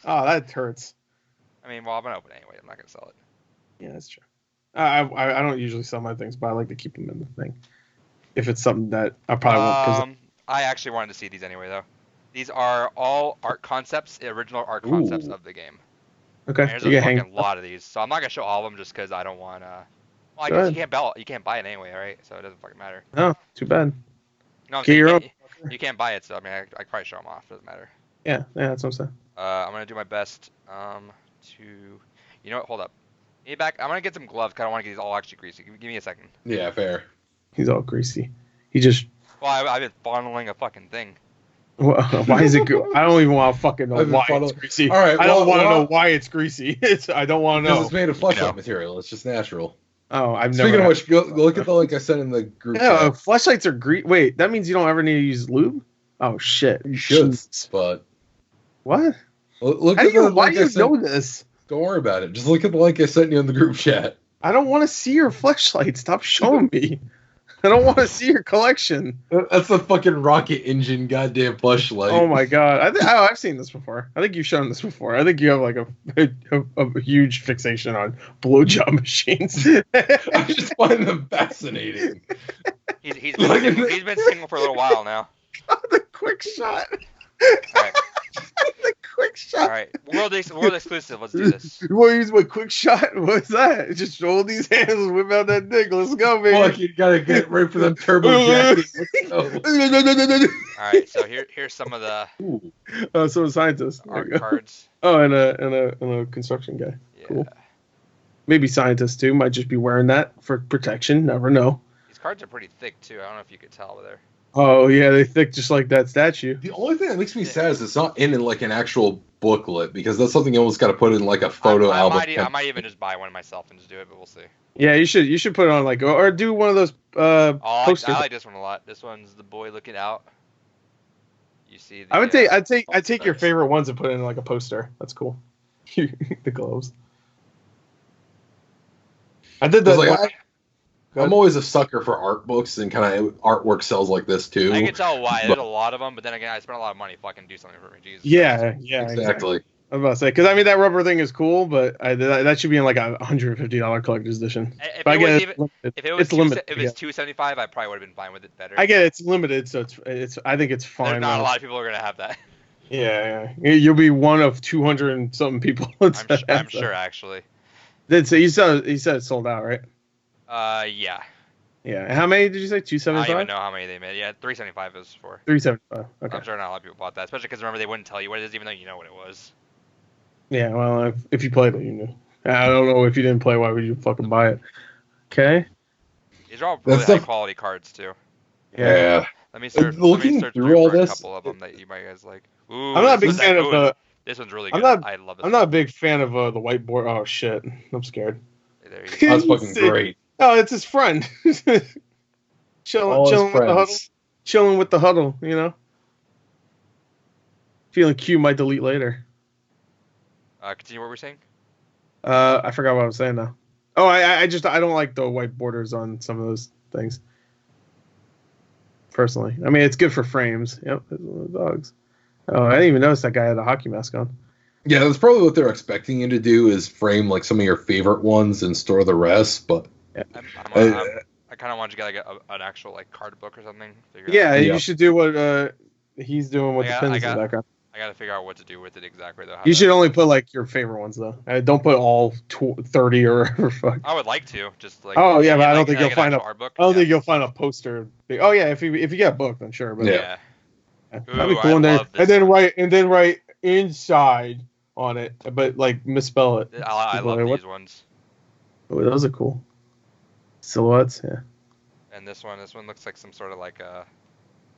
Oh, that hurts. I mean, well, I'm gonna open it anyway. I'm not gonna sell it. Yeah, that's true. I don't usually sell my things, but I like to keep them in the thing. If it's something that I probably won't. I actually wanted to see these anyway, though. These are all art concepts, original art concepts of the game. Okay. And there's a fucking lot of these, so I'm not gonna show all of them just because I don't want to. Well, I guess you can't buy it anyway, right? So it doesn't fucking matter. No, too bad. No, I'm saying you can't buy it, so I mean, I probably show them off. Doesn't matter. Yeah, that's what I'm saying. I'm gonna do my best to. You know what? Hold up. Get back. I'm gonna get some gloves. 'Cause I don't want to get these all actually greasy. Give me a second. Yeah, fair. He's all greasy. He just. Well, I've been fondling a fucking thing. Why is it? I don't even want to fucking know why it's greasy. All right, I don't want to know why it's greasy. I don't want to know. Because it's made of fleshlight material. It's just natural. Oh, I've never. Speaking of which, go look at the link I sent in the group. Yeah, fleshlights are greasy. Wait, that means you don't ever need to use lube? Oh shit! You should, but what? Look at the why do you know this? Don't worry about it. Just look at the link I sent you in the group chat. I don't want to see your fleshlight. Stop showing me. I don't want to see your collection. That's a fucking rocket engine goddamn fleshlight. Oh my god. I've seen this before. I think you've shown this before. I think you have like a huge fixation on blowjob machines. I just find them fascinating. He's been single for a little while now. The quick shot. All right. The quick shot. All right, world exclusive. Let's do this. You want to use my quick shot? What's that? Just hold these hands and whip out that dick. Let's go, baby. Fuck, you gotta get ready for them turbo jackets. Let's go. All right, so here's some of the. So a scientist. Art cards. Oh, and a construction guy. Yeah. Cool. Maybe scientists too. Might just be wearing that for protection. Never know. These cards are pretty thick too. I don't know if you could tell, but they're. Oh yeah, they thick just like that statue. The only thing that makes me sad is it's not in like an actual booklet because that's something you almost got to put in like a photo album. I might even just buy one myself and just do it, but we'll see. Yeah, you should put it on like or do one of those posters. I like this one a lot. This one's the boy looking out. You see. I'd take your favorite ones and put it in like a poster. That's cool. The gloves. I did that. I'm always a sucker for art books and kind of artwork sells like this too. I can tell why. There's a lot of them, but then again, I spent a lot of money if I can do something for me. Jesus. Yeah, exactly. I was about to say because I mean that rubber thing is cool, but that should be in like a $150 collector's edition. If it's $275, I probably would have been fine with it better. I get it's limited, so it's. I think it's fine. There's not a lot of people are gonna have that. Yeah. You'll be one of 200 and something people. I'm sure actually. So you said it sold out, right? Yeah. Yeah. How many did you say? 275? I don't even know how many they made. Yeah, 375 is for. 375. Okay. I'm sure not a lot of people bought that, especially because remember they wouldn't tell you what it is, even though you know what it was. Yeah. Well, if you played it, you knew. I don't know if you didn't play. Why would you fucking buy it? Okay. These are all really high quality cards too. Yeah. Let me search through all this. A couple of them that you might guys like. Ooh, I'm not a big fan of the. This one's really good. I love this. I'm not a big fan of the whiteboard. Oh shit! I'm scared. There you go. That's fucking great. Oh, it's his friend. chilling with the huddle, you know. Feeling Q might delete later. Continue what we're saying. I forgot what I was saying now. Oh, I don't like the white borders on some of those things. Personally, I mean it's good for frames. Yep, dogs. Oh, I didn't even notice that guy had a hockey mask on. Yeah, that's probably what they're expecting you to do is frame like some of your favorite ones and store the rest. But I kind of want you to get like an actual like card book or something. You should do what he's doing with the pins in the background. I gotta figure out what to do with it exactly though. You should only put like your favorite ones though. Don't put all 30 or whatever. Fuck. I would like to just like. Oh yeah, but I don't think you'll find a. Book. I don't think you'll find a poster. Oh yeah, if you get a book, then sure. But yeah. That'd be cool. And then write inside on it, but like misspell it. I love these ones. Oh, those are cool. Silhouettes, yeah. And this one looks like some sort of like I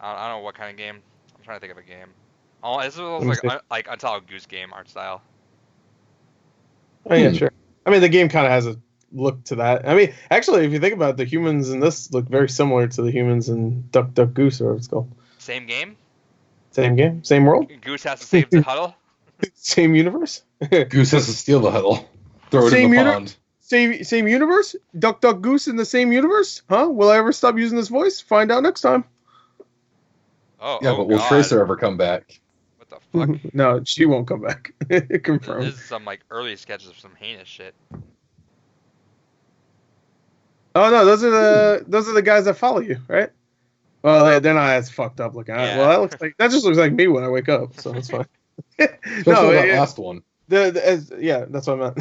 don't know what kind of game. I'm trying to think of a game. Oh, this looks like Untitled Goose Game art style. Oh yeah, sure. I mean, the game kind of has a look to that. I mean, actually, if you think about it, the humans in this look very similar to the humans in Duck Duck Goose, or whatever it's called. Same game. Same game, same world, Goose has to save the huddle. same universe. Goose has to steal the huddle, throw it in the pond. Same universe. Duck Duck Goose in the same universe. Huh? Will I ever stop using this voice? Find out next time. Oh, yeah, but will Tracer ever come back? What the fuck? No, she won't come back. Confirmed. This is some like early sketches of some heinous shit. Oh no, those are the guys that follow you, right? Well, they're not as fucked up looking. Yeah. Well, that just looks like me when I wake up, so it's fine. No, that last one. Yeah, that's what I meant.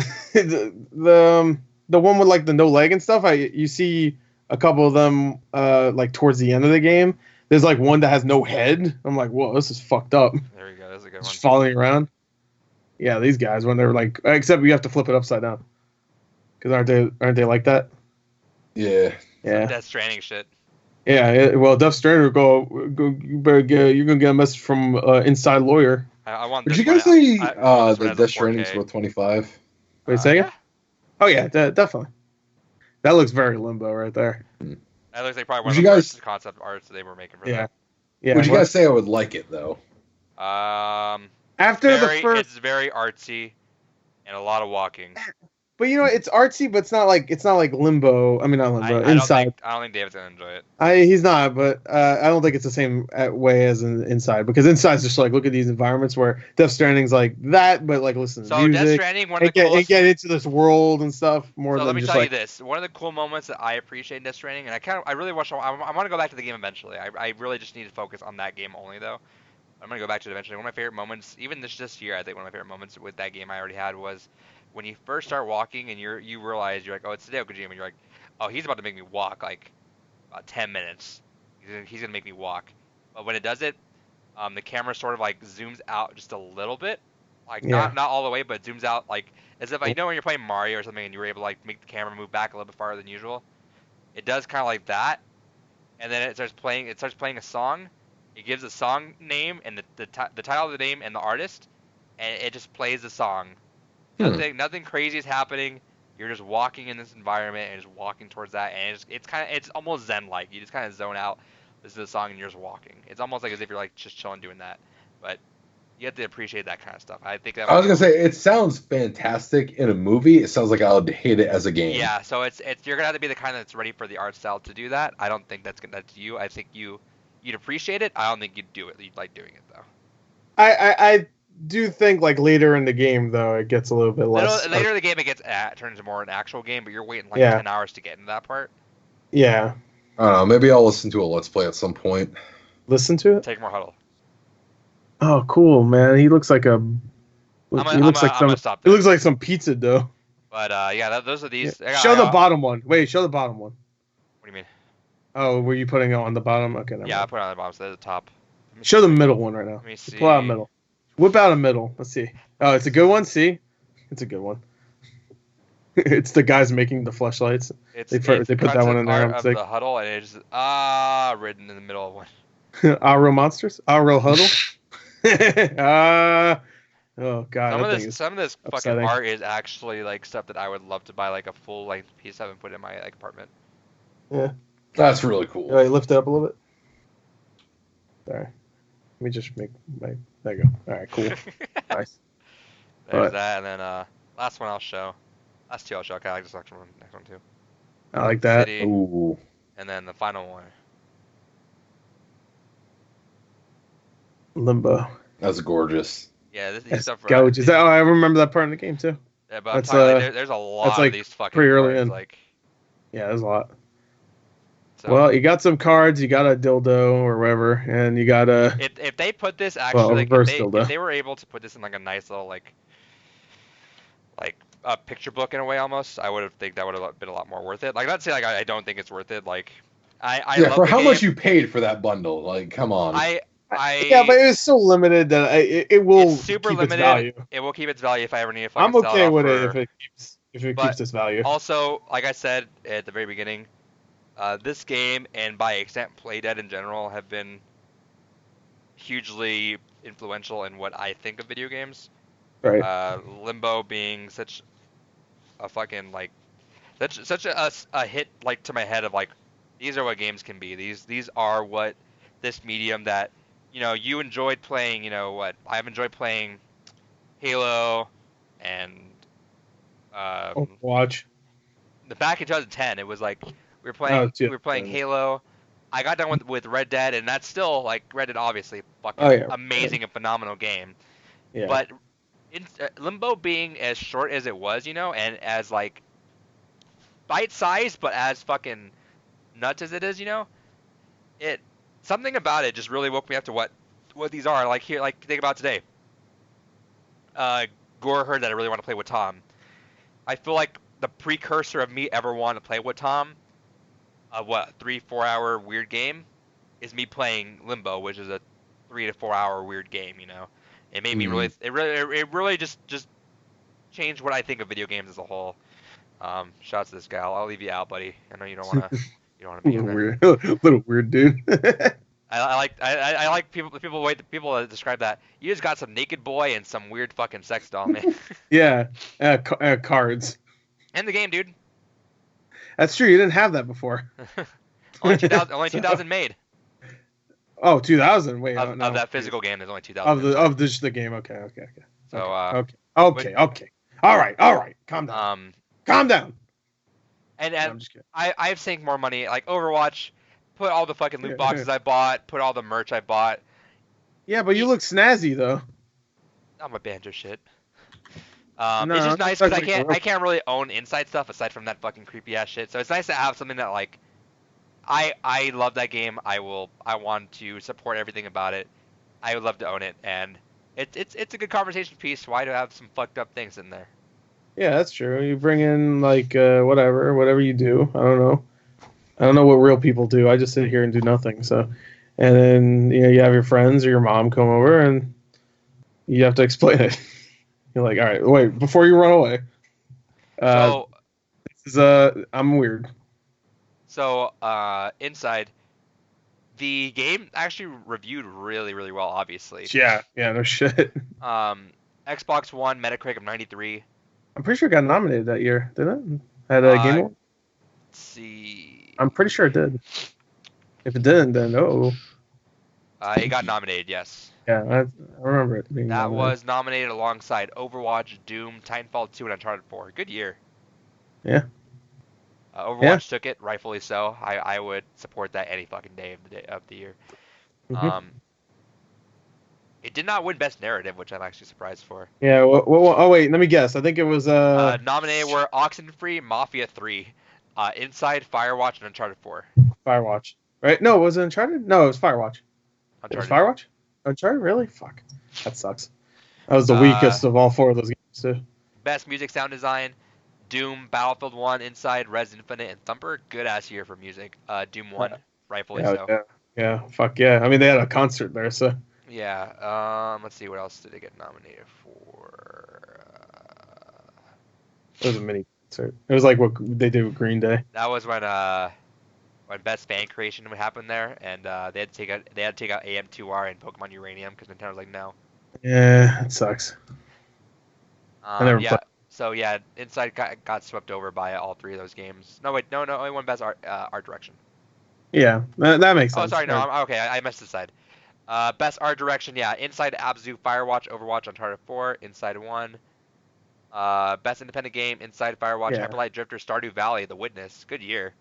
the one with like the no leg and stuff. You see a couple of them like towards the end of the game. There's like one that has no head. I'm like, whoa, this is fucked up. There we go. That's a good one. Just following around. Yeah, these guys when they're like, except you have to flip it upside down. Because aren't they like that? Yeah. Yeah. Some Death Stranding shit. Yeah. Well, Death Stranding go. You better get. You're gonna get a message from inside lawyer. I want. Did you guys say the Death Stranding's worth 25? Wait a second. Yeah. Oh yeah, definitely. That looks very Limbo right there. That looks like probably one of the first concept arts they were making for that. Yeah. Would you guys say I would like it though? After the first, it's very artsy and a lot of walking. But you know, it's artsy, but it's not like Limbo. I mean, not Limbo. Inside. I don't think David's gonna enjoy it. He's not, but I don't think it's the same way as Inside, because Inside's just like, look at these environments where Death Stranding's like that, but like listen to music. Death Stranding, one of the coolest... get into this world and stuff more than just like. Let me tell you this: one of the cool moments that I appreciate in Death Stranding, and I really wish I want to go back to the game eventually. I really just need to focus on that game only though. I'm gonna go back to it eventually. One of my favorite moments, even this year, I think one of my favorite moments with that game I already had was when you first start walking and you realize you're like, oh, it's Hideo Kojima, and you're like, oh, he's about to make me walk like about 10 minutes. He's gonna make me walk. But when it does it, the camera sort of like zooms out just a little bit, like not all the way, but zooms out like as if when you're playing Mario or something and you were able to like make the camera move back a little bit farther than usual. It does kind of like that, and then it starts playing a song. It gives a song name and the title of the name and the artist, and it just plays the song. Nothing crazy is happening. You're just walking in this environment and just walking towards that, and it's almost zen-like. You just kind of zone out, listen to the song, and you're just walking. It's almost like as if you're like just chilling doing that. But you have to appreciate that kind of stuff. I think that. I was gonna say it sounds fantastic in a movie. It sounds like I would hate it as a game. Yeah, so it's you're gonna have to be the kind that's ready for the art style to do that. I don't think that's you. I think you'd appreciate it. I don't think you'd do it. You'd like doing it though. I do think like later in the game though it gets a little bit less. Later in the game it turns into more an actual game, but you're waiting like 10 hours to get into that part. Yeah. I don't know. Maybe I'll listen to a Let's Play at some point. Listen to it. Take more huddle. Oh, cool, man. He looks like he looks like some pizza dough. But those are these. Yeah. Show the bottom one. Wait, show the bottom one. What do you mean? Oh, were you putting it on the bottom? Okay. Yeah, I put it on the bottom, so there's the top. Show the middle one right now. Let me see. Pull out a middle. Whip out a middle. Let's see. Oh, it's a good one. See, it's a good one. It's the guys making the fleshlights. They put that one in there. Of the huddle, and it's written in the middle of one. Real monsters. Real huddle. Oh god. Some of this fucking art is actually like stuff that I would love to buy like a full length piece of and put in my like apartment. Yeah. That's really cool. Wait, lift it up a little bit. Sorry. Let me just make my. There you go. All right, cool. Nice. There's that, and then last one I'll show. Last two I'll show. Okay, I like this next one too. I like that. City, ooh. And then the final one. Limbo. That's gorgeous. Yeah, this is stuff. Gorgeous. Oh, I remember that part in the game too. Yeah, but that's, there's a lot of these fucking pretty early cards, in. like. Yeah, there's a lot. So, well, you got some cards, you got a dildo or whatever, and you got a. If they put this actually, if they were able to put this in like a nice little like a picture book in a way almost, I would have think that would have been a lot more worth it. Like, not say like I don't think it's worth it. Like, I yeah, love for the how game. much you paid for that bundle, like, come on. Yeah, but it was so limited that it will it's super keep limited. Its value. It will keep its value if I ever need to fucking I'm okay sell it with it if it keeps its value. Also, like I said at the very beginning, this game and by extent Playdead in general have been hugely influential in what I think of video games. Right. Limbo being such a fucking like such a hit like to my head of like these are what games can be. These are what this medium that you enjoyed playing. What I've enjoyed playing Halo and Watch. the back in 2010 it was like Oh, we were playing Halo. I got done with Red Dead, and that's still like Red Dead, obviously fucking amazing and phenomenal game. Yeah. But Limbo being as short as it was, and as like bite sized, but as fucking nuts as it is, it something about it just really woke me up to what these are. Like here, like think about today. Gore heard that I really want to play with Tom. I feel like the precursor of me ever wanting to play with Tom, a 3-4 hour weird game, is me playing Limbo, which is a 3 to 4 hour weird game. It made me really, it really just changed what I think of video games as a whole. Shout out to this guy. I'll leave you out, buddy. I know you don't want to. You don't want to be in there. Weird, little weird dude. I like people describe that. You just got some naked boy and some weird fucking sex doll, man. Yeah, cards. And the game, dude. That's true. You didn't have that before. Only 2000 made. Oh, 2000. Wait, of that physical game, there's only 2000. Of the game. Okay. So okay. All right. Calm down. Calm down. And I'm just kidding. I've sank more money, like Overwatch. Put all the fucking loot boxes I bought. Put all the merch I bought. Yeah, but you look snazzy though. I'm a banjo shit. It's just nice because I can't really own inside stuff aside from that fucking creepy ass shit. So it's nice to have something that like I love that game. I want to support everything about it. I would love to own it, and it's a good conversation piece. Why do I have some fucked up things in there? Yeah, that's true. You bring in like whatever you do. I don't know what real people do. I just sit here and do nothing. So, and then you have your friends or your mom come over and you have to explain it. You're like, all right, wait, before you run away. This is I'm weird. So inside, the game actually reviewed really, really well. Obviously. Yeah, no shit. Xbox One Metacritic of 93. I'm pretty sure it got nominated that year, didn't it? At a Game Award? Let's see. I'm pretty sure it did. If it didn't, then it got nominated, yes. Yeah, I remember it being That nominated. was nominated alongside Overwatch, Doom, Titanfall 2, and Uncharted 4. Good year. Yeah. Overwatch took it, rightfully so. I would support that any fucking day of the year. Mm-hmm. It did not win Best Narrative, which I'm actually surprised for. Yeah. Oh wait, let me guess. I think it was nominated were Oxenfree, Mafia 3, Inside, Firewatch, and Uncharted 4. Firewatch, right? No, was it Uncharted? No, it was Firewatch. Uncharted. It was Firewatch? Uncharted? Really? Fuck. That sucks. That was the weakest of all four of those games too. Best Music Sound Design, Doom, Battlefield 1, Inside, Res Infinite, and Thumper. Good ass year for music. Doom 1, rightfully so. Yeah. Fuck yeah. I mean, they had a concert there, so. Yeah. Let's see, what else did they get nominated for? It was a mini concert. It was like what they did with Green Day. That was when Best Fan Creation happened there, and they had to take out AM2R and Pokemon Uranium because Nintendo was like, no. Yeah, it sucks. So yeah, Inside got swept over by all three of those games. No, only one Best Art Direction. Yeah, that makes sense. Oh, sorry, no, okay, I missed the side. Best Art Direction, yeah, Inside, Abzu, Firewatch, Overwatch, Uncharted 4, Inside 1. Best Independent Game, Inside, Firewatch, Hyperlight Drifter, Stardew Valley, The Witness. Good year.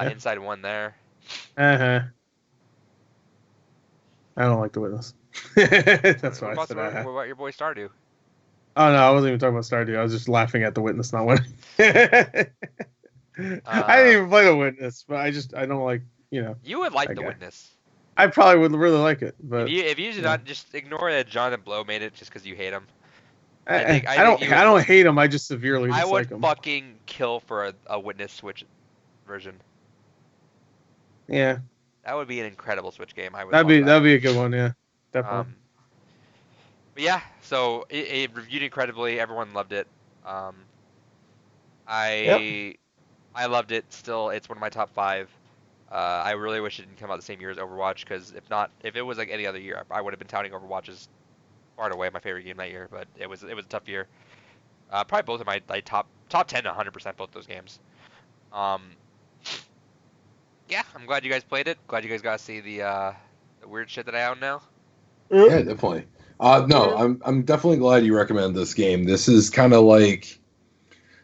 Inside 1 there. I don't like The Witness. That's why I said what about your boy Stardew? Oh no, I wasn't even talking about Stardew. I was just laughing at The Witness not winning. I didn't even play The Witness, but I don't like, You would like The Witness. I probably would really like it, but if you did not just ignore that Jonathan Blow made it just because you hate him. I don't hate him. I just severely dislike him. I would fucking kill for a Witness Switch version. Yeah. That would be an incredible Switch game. That'd be a good one. Yeah, definitely. But yeah, so it reviewed incredibly. Everyone loved it. I loved it. Still, it's one of my top 5. I really wish it didn't come out the same year as Overwatch, because if it was like any other year, I would have been touting Overwatch as far and away my favorite game that year. But it was a tough year. Probably both of my top top 10 100% both those games. Yeah, I'm glad you guys played it. Glad you guys got to see the weird shit that I own now. Yeah, definitely. No, I'm definitely glad you recommend this game. This is kind of like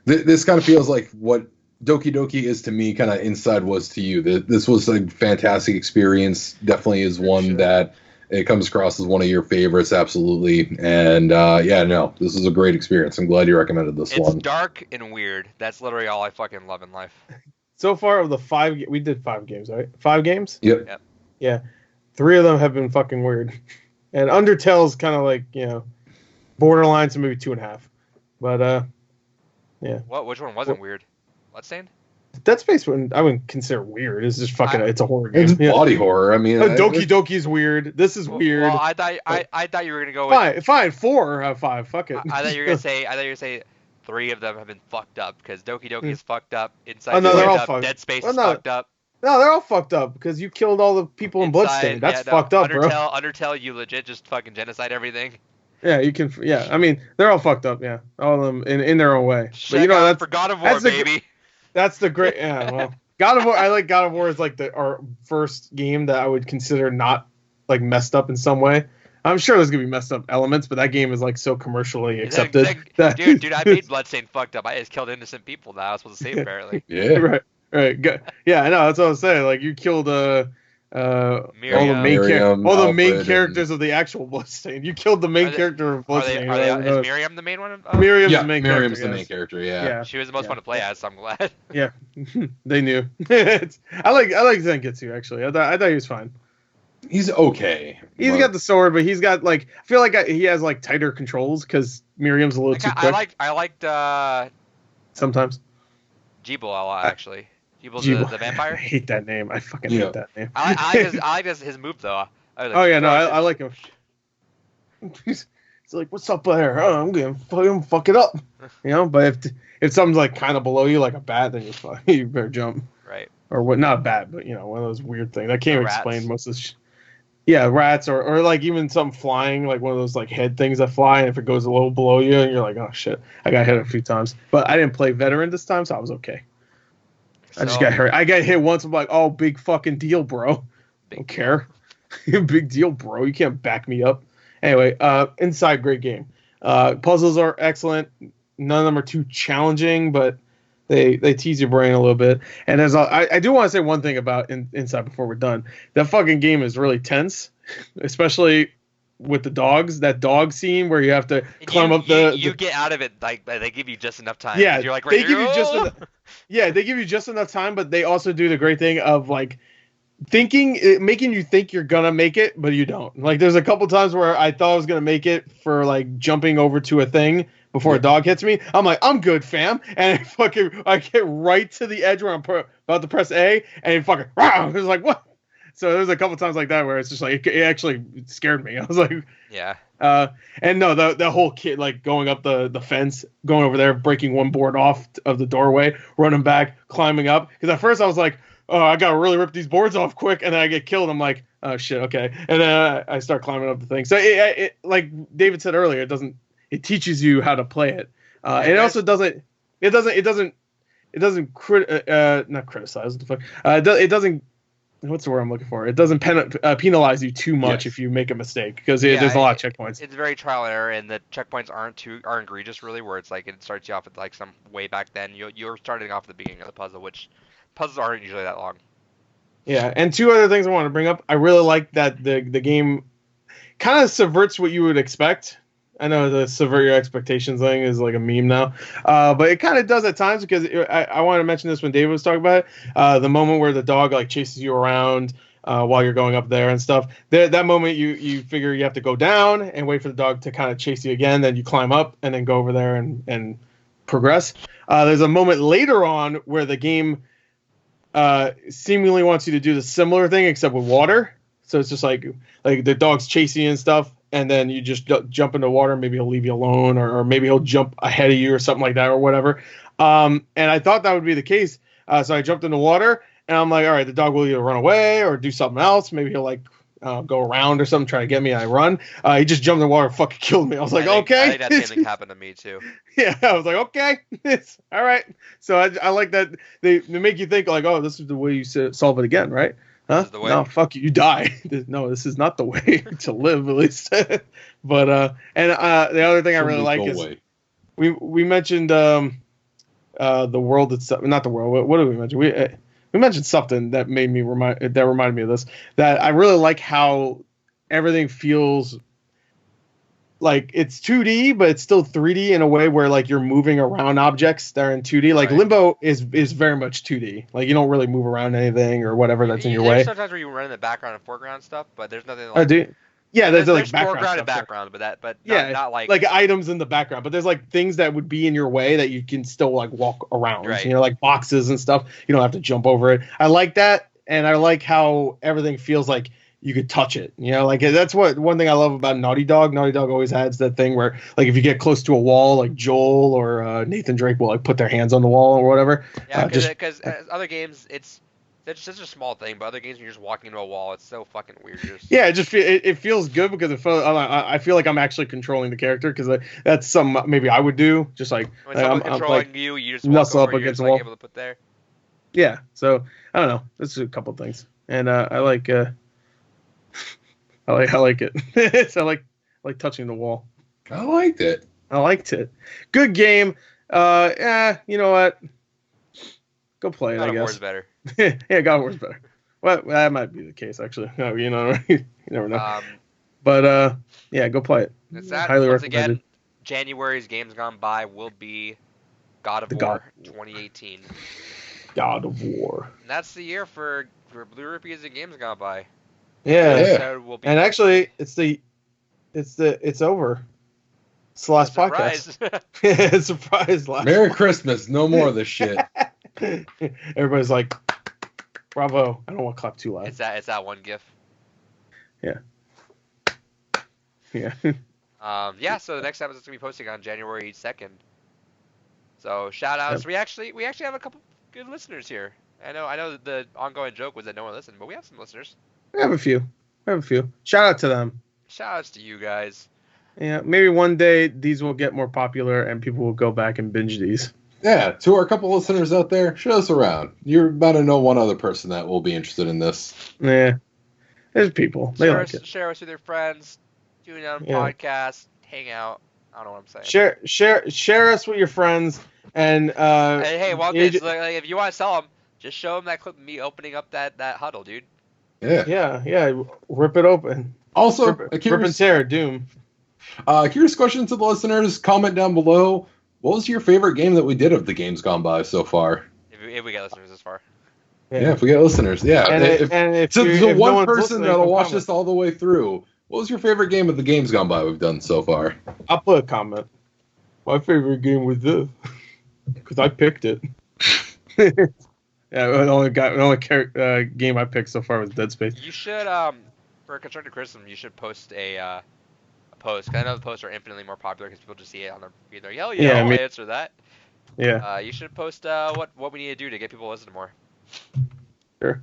this kind of feels like what Doki Doki is to me, kind of Inside was to you. This was a fantastic experience. Definitely is one that it comes across as one of your favorites, absolutely. And yeah, no, this is a great experience. I'm glad you recommended this one. It's dark and weird. That's literally all I fucking love in life. So far, of the 5, we did 5 games, right? 5 games? Yep. Yeah. 3 of them have been fucking weird. And Undertale's kind of like, borderline, so maybe 2.5. But, yeah. Which one wasn't weird? Bloodstained? Dead Space I wouldn't consider weird. It's just fucking, it's a horror game. It's body horror. I mean, Doki Doki's weird. This is weird. Well, I thought you were gonna go with fine. 4 out of 5. Fuck it. I thought you were gonna say 3 of them have been fucked up because Doki Doki is fucked up. Inside Oh, no, they're all fucked up. fucked. Dead Space is fucked up. No, they're all fucked up because you killed all the people in Bloodstained. That's fucked up, bro. Undertale, you legit just fucking genocide everything. Yeah, you can. Yeah, I mean, they're all fucked up. Yeah, all of them in their own way. But that's for God of War, baby. That's the great. Yeah, well, God of War. I like God of War is like our first game that I would consider not like messed up in some way. I'm sure there's gonna be messed up elements, but that game is like so commercially accepted. Dude, I made Bloodstained fucked up. I just killed innocent people that I was supposed to save apparently. Yeah. Right. Yeah, I know. That's what I was saying. Like you killed all the main characters of the actual Bloodstained. You killed the main character of Bloodstained. Is Miriam the main one? Miriam's the main character. Miriam's the main character. Yeah. She was the most fun to play as, so I'm glad. Yeah, they knew. I like Zangetsu actually. I thought he was fine. He's okay. He's got the sword, but he's got like I feel like he has like tighter controls because Miriam's a little too quick. I liked sometimes Jibel a lot actually. Jibel's the vampire. I hate that name. I fucking hate that name. I like his move though. I like him. He's like, "What's up there? Oh, I'm gonna fuck it up," But if something's like kind of below you, like a bat, then you better jump. Right. Or what? Not a bat, but one of those weird things. I can't explain most of this. Yeah, rats or like even something flying, like one of those like head things that fly, and if it goes a little below you, and you're like, "Oh shit!" I got hit a few times, but I didn't play veteran this time, so I was okay. I just got hurt. I got hit once. I'm like, "Oh, big fucking deal, bro." Don't care. Big deal, bro. You can't back me up. Anyway, Inside, great game. Puzzles are excellent. None of them are too challenging, but they tease your brain a little bit. And I do want to say one thing about Inside before we're done. That fucking game is really tense, especially with the dogs. That dog scene where you have to climb up you get out of it like they give you just enough time. Yeah, you're like they give you just enough time, but they also do the great thing of like making you think you're gonna make it, but you don't. Like there's a couple times where I thought I was gonna make it for like jumping over to a thing before a dog hits me. I'm like, I'm good, fam, and I get right to the edge where I'm about to press A, and it fucking it was like, what? So there's a couple times like that where it's just like it actually scared me. I was like, yeah. And no, the whole kid like going up the fence, going over there, breaking one board off of the doorway, running back, climbing up. Because at first I was like, oh, I gotta really rip these boards off quick, and then I get killed. I'm like, oh shit, okay. And then I start climbing up the thing. So it like David said earlier, it teaches you how to play it, and it also doesn't not criticize. What the fuck? It doesn't. What's the word I'm looking for? It doesn't penalize you too much if you make a mistake because there's a lot of checkpoints. It's very trial and error, and the checkpoints aren't egregious really. Where it's like it starts you off at like some way back then. You're starting off at the beginning of the puzzle, which puzzles aren't usually that long. Yeah, and 2 other things I want to bring up. I really like that the game kind of subverts what you would expect. I know the subvert your expectations thing is like a meme now, but it kind of does at times because I wanted to mention this when David was talking about it. The moment where the dog like chases you around while you're going up there and stuff. That moment you figure you have to go down and wait for the dog to kind of chase you again. Then you climb up and then go over there and progress. There's a moment later on where the game seemingly wants you to do the similar thing except with water. So it's just like the dog's chasing you and stuff. And then you just jump into water. Maybe he'll leave you alone, or maybe he'll jump ahead of you, or something like that, or whatever. And I thought that would be the case. So I jumped in the water, and I'm like, all right, the dog will either run away or do something else. Maybe he'll like go around or something, try to get me. I run. He just jumped in the water and fucking killed me. I was like, okay. I think that same thing happened to me too. Yeah, I was like, okay, it's all right. So I like that they make you think like, oh, this is the way you solve it again, right? Huh? No, fuck you, you die. No, this is not the way to live, at least. But the other thing I really like is we mentioned the world itself, not the world. What did we mention? We mentioned something that reminded me of this. That I really like how everything feels like it's 2D, but it's still 3D in a way where like you're moving around objects that are in 2D. Like Limbo is very much 2D. Like you don't really move around anything or whatever that's in your way. There's sometimes where you run in the background and foreground stuff, but there's nothing like. Yeah, there's like foreground and background, but not like items in the background. But there's like things that would be in your way that you can still like walk around. Right. You know, like boxes and stuff. You don't have to jump over it. I like that, and I like how everything feels like you could touch it. You know, like that's one thing I love about Naughty Dog. Naughty Dog always has that thing where like if you get close to a wall, like Joel or Nathan Drake will like put their hands on the wall or whatever. Yeah, because other games it's such a small thing, but other games when you're just walking into a wall, it's so fucking weird. Yeah, it feels good because I feel like I'm actually controlling the character because that's something maybe I would do. Just like when someone's controlling you just walk over, up against the wall. Able to put there. Yeah, so I don't know. That's a couple things, and I like it. So I like touching the wall. I liked it. Good game. You know what? Go play it. God I guess. God of War is better. Yeah, God of War is better. Well, that might be the case actually. No, you know, you never know. But yeah, go play it. Highly recommended. Again, January's Games Gone By will be God of War 2018. God of War. And that's the year for Blue Rupees and Games Gone By. Yeah. And actually, it's over. It's the last podcast. Surprise! Merry Christmas! No more of this shit. Everybody's like, "Bravo!" I don't want to clap too loud. It's that one gif. Yeah. Yeah. Yeah. So the next episode's gonna be posting on January 2nd. So shout outs. Yep. We actually have a couple good listeners here. I know that the ongoing joke was that no one listened, but we have some listeners. We have a few. Shout out to them. Shout outs to you guys. Yeah, maybe one day these will get more popular and people will go back and binge these. Yeah, to our couple listeners out there, show us around. You're about to know one other person that will be interested in this. Yeah, there's people. They like it. Share us with your friends. Tune in on podcasts. Hang out. I don't know what I'm saying. Share us with your friends. And hey, if you want to sell them, just show them that clip of me opening up that huddle, dude. Yeah. Rip it open. Also, rip and tear, Doom. Curious question to the listeners. Comment down below. What was your favorite game that we did of the Games Gone By so far? If we get listeners this far. Yeah, if we get listeners. Yeah. And if the one person that'll watch this all the way through, what was your favorite game of the Games Gone By we've done so far? I'll put a comment. My favorite game was this. Because I picked it. Yeah, the only game I picked so far was Dead Space. You should, for constructive criticism, you should post a post. Cause I know the posts are infinitely more popular because people just see it on their feed. They're like, I'll answer that. Yeah. You should post what we need to do to get people to listen more. Sure.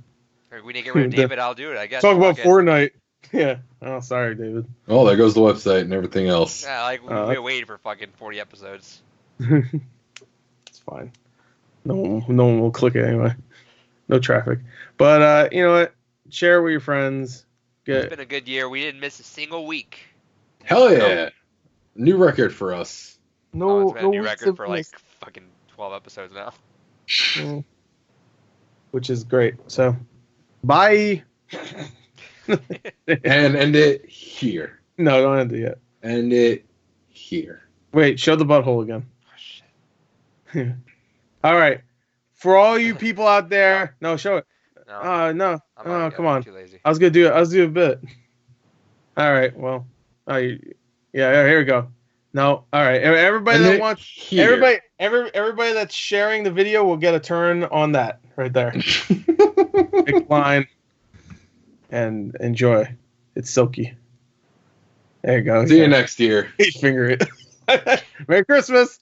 If we need to get rid of David, I'll do it, I guess. Talk about Fortnite. Yeah. Oh, sorry, David. Oh, there goes the website and everything else. Yeah, we waited for fucking 40 episodes. It's fine. No one will click it anyway. No traffic. But you know what? Share it with your friends. It's been a good year. We didn't miss a single week. Hell yeah. New record for us. It's been a new record for like fucking 12 episodes now. Which is great. So, bye. And end it here. No, don't end it yet. End it here. Wait, show the butthole again. Oh, shit. All right. For all you people out there, no, show it. No. Oh, come on. Too lazy. I was gonna do a bit. All right. Well, yeah. Here we go. No. All right. Everybody that wants everybody that's sharing the video will get a turn on that right there. Big line. And enjoy. It's silky. There you go. See you next year. Finger it. Merry Christmas.